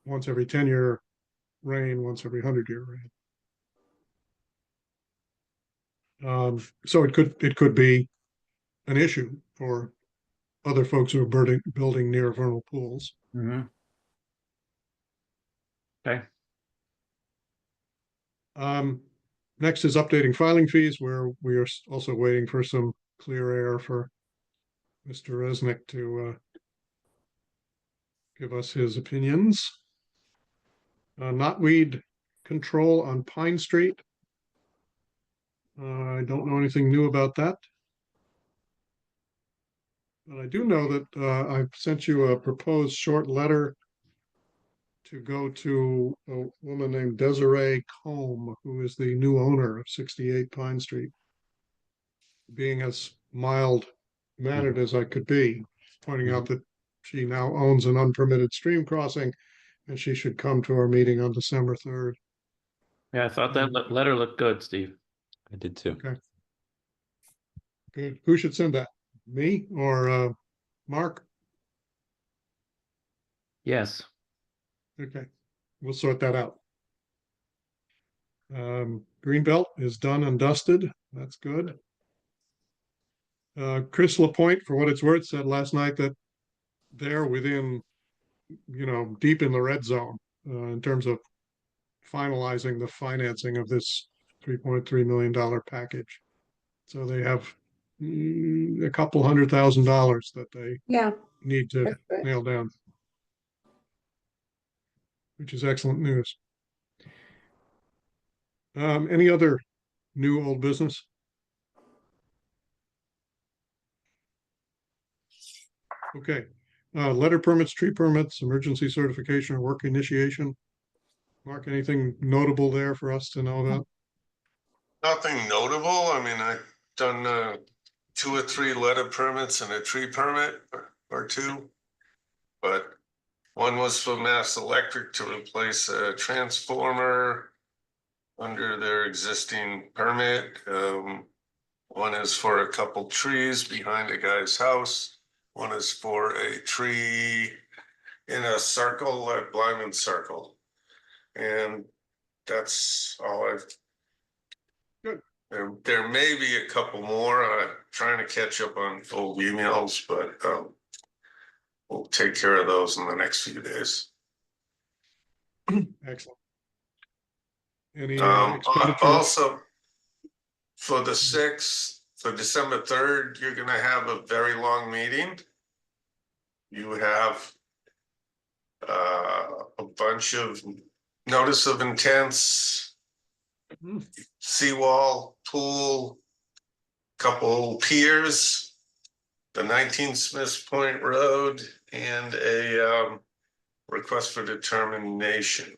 once every 10-year rain, once every 100-year rain. So it could be an issue for other folks who are building near vernal pools. Mm-hmm. Okay. Next is updating filing fees, where we are also waiting for some clear air for Mr. Resnick to give us his opinions. Knotweed control on Pine Street. I don't know anything new about that. But I do know that I've sent you a proposed short letter to go to a woman named Desiree Combe, who is the new owner of 68 Pine Street. Being as mild-mannered as I could be, pointing out that she now owns an unpermitted stream crossing, and she should come to our meeting on December 3rd. Yeah, I thought that letter looked good, Steve. I did too. Okay. Good. Who should send that? Me or Mark? Yes. Okay, we'll sort that out. Greenbelt is done and dusted. That's good. Chris Lapointe, for what it's worth, said last night that they're within, deep in the red zone in terms of finalizing the financing of this $3.3 million package. So they have a couple $100,000 that they need to nail down, which is excellent news. Any other new old business? Okay, letter permits, tree permits, emergency certification or work initiation. Mark, anything notable there for us to know about? Nothing notable. I mean, I've done 2 or 3 letter permits and a tree permit or 2. But one was for Mass Electric to replace a transformer under their existing permit. One is for a couple trees behind a guy's house. One is for a tree in a circle at Blyman Circle. And that's all I've. Good. There may be a couple more. I'm trying to catch up on old emails, but we'll take care of those in the next few days. Excellent. Any expenditure? Also, for the 6th, for December 3rd, you're gonna have a very long meeting. You have a bunch of notice of intents, seawall, pool, couple piers, the 19 Smiths Point Road, and a request for determination.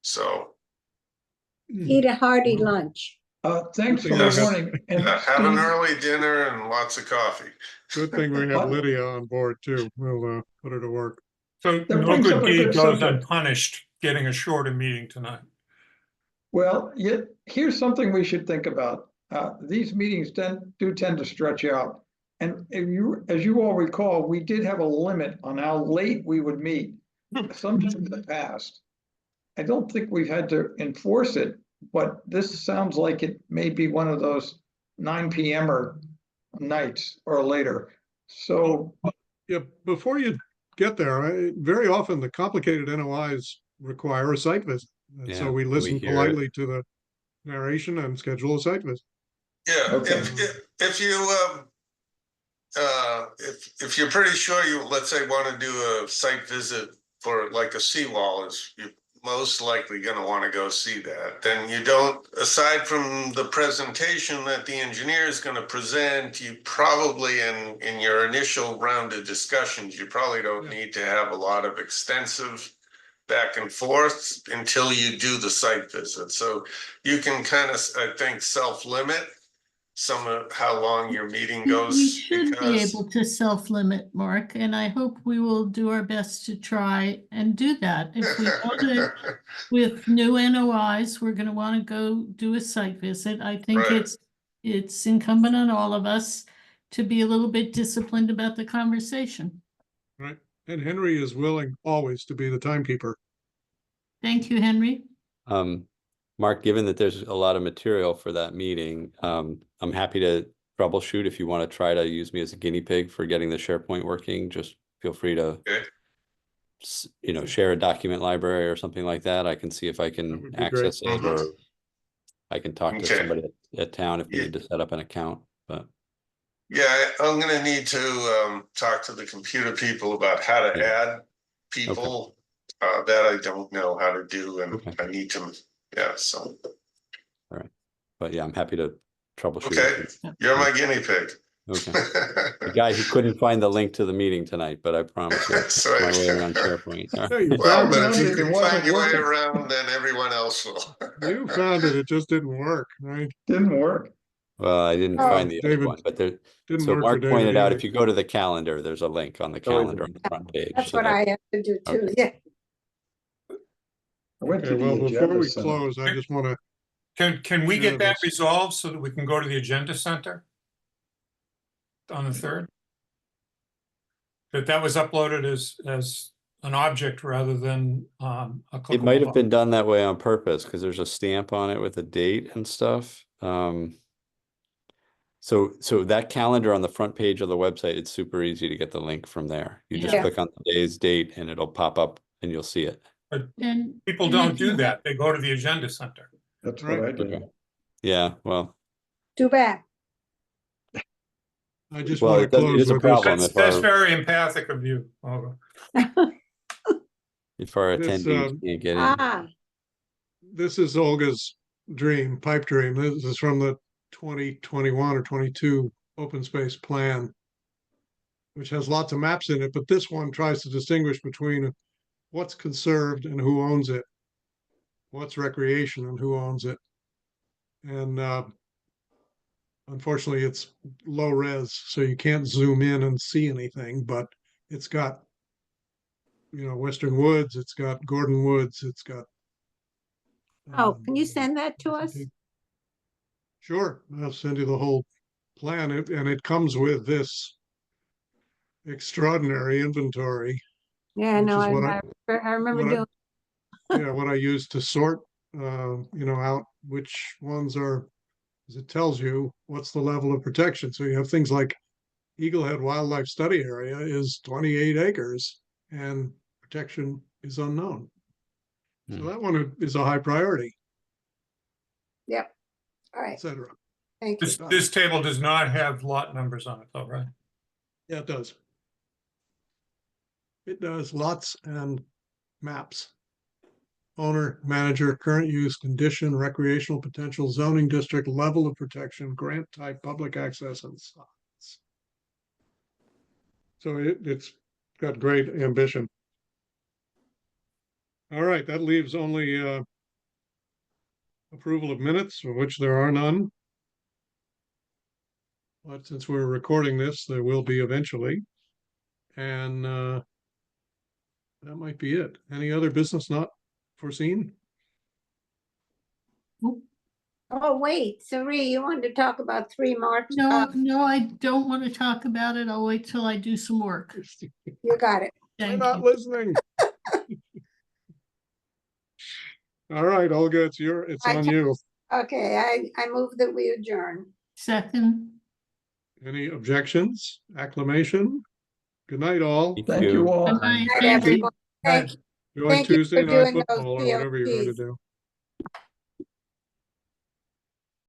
So Eat a hearty lunch. Thanks for Yes. the warning. And have an Steve, early dinner and lots of coffee. Good thing we have Lydia on board too. We'll put her to work. So That no brings good up a deed good goes subject. unpunished, getting a shorter meeting tonight. Well, yet, here's something we should think about. These meetings do tend to stretch out. And as you all recall, we did have a limit on how late we would meet sometime in the past. I don't think we've had to enforce it, but this sounds like it may be one of those 9 p.m. or nights or later. So Yeah, before you get there, very often the complicated NOIs require a site visit. And Yeah, so we we listen hear it. politely to the narration and schedule a site visit. Yeah, Okay. if you if you're pretty sure you, let's say, want to do a site visit for like a seawall, is you're most likely going to want to go see that. Then you don't, aside from the presentation that the engineer is going to present, you probably in your initial round of discussions, you probably don't need to have a lot of extensive back and forth until you do the site visit. So you can kind of, I think, self-limit some of how long your meeting goes. We should be because- able to self-limit, Mark, and I hope we will do our best to try and do that. If we want to, with new NOIs, we're gonna want to go do a site visit. I think Right. it's incumbent on all of us to be a little bit disciplined about the conversation. Right. And Henry is willing always to be the timekeeper. Thank you, Henry. Mark, given that there's a lot of material for that meeting, I'm happy to troubleshoot if you want to try to use me as a guinea pig for getting the SharePoint working. Just feel free to, Okay. share a document library or something like that. I can see if I That can would be great. access it, or I can talk to Okay. somebody at town if we Yeah. need to set up an account. But Yeah, I'm gonna need to talk to the computer people about how to Yeah. add people. That I don't know how to do, and Okay. I need to, yeah, so, but yeah, I'm happy to troubleshoot. okay, you're my guinea pig. Okay. The guy who couldn't find the link to the meeting tonight, but I promise you, That's my right. way around SharePoint. All Hey, right. you Well, found but if you it can wasn't find your way working. around, then everyone else will. You found it, it just didn't work, right? didn't work. Well, I didn't Oh. find the other David, one, but there, Didn't so work for Mark David pointed out, either. if you go to the calendar, there's a link on the calendar on the front page. That's so what that- I have to do too, Okay. yeah. I went Okay, to well, the before agenda we center. close, I just want to, Can we Yeah, get that that's- resolved so that we can go to the agenda center? On the 3rd? That was uploaded as an object rather than a It might clickable have been done that way on purpose, because there's a stamp on it with a date and stuff. So that calendar on the front page of the website, it's super easy to get the link from there. You just Yeah. click on today's date and it'll pop up and you'll see it. And People and don't if do you- that. They go to the agenda center. That's what I did. Okay. Yeah, well, Too bad. I just Well, want to it does- it close is a with problem. this. That's our- very empathic of you, Olga. if our This, attendees can't get in. Ah, This is Olga's dream, pipe dream. This is from the 2021 or 22 open space plan, which has lots of maps in it, but this one tries to distinguish between what's conserved and who owns it, what's recreation and who owns it. And unfortunately, it's low res, so you can't zoom in and see anything, but it's got, you know, Western Woods, it's got Gordon Woods, it's got. Oh, can you send that to us? Sure, I'll send you the whole plan, and it comes with this extraordinary inventory. Yeah, which no, is what I remember what I- doing, Yeah, what I use to sort, you know, out which ones are, as it tells you, what's the level of protection. So you have things like Eaglehead Wildlife Study Area is 28 acres and protection is unknown. So Hmm. that one is a high priority, yep. All et right, cetera. thank you. This table does not have lot numbers on it though, right? Yeah, it does. It does, lots and maps. Owner, manager, current use, condition, recreational potential, zoning district, level of protection, grant type, public access, and size. So it's got great ambition. All right, that leaves only approval of minutes, of which there are none. But since we're recording this, there will be eventually. And that might be it. Any other business not foreseen? Oh, wait, Sari, you wanted to talk about 3 March? No, no, I don't want to talk about it. I'll wait till I do some work. You got it. I'm Thank not you. listening. All right, Olga, it's on you. Okay, I move that we adjourn. Second, Any objections? Acclamation? Good night, all. Thank you all. good night, Night, thank you. everyone. Thank you. Enjoy Thank you Tuesday for night doing those football or whatever you're going to PLCs. do.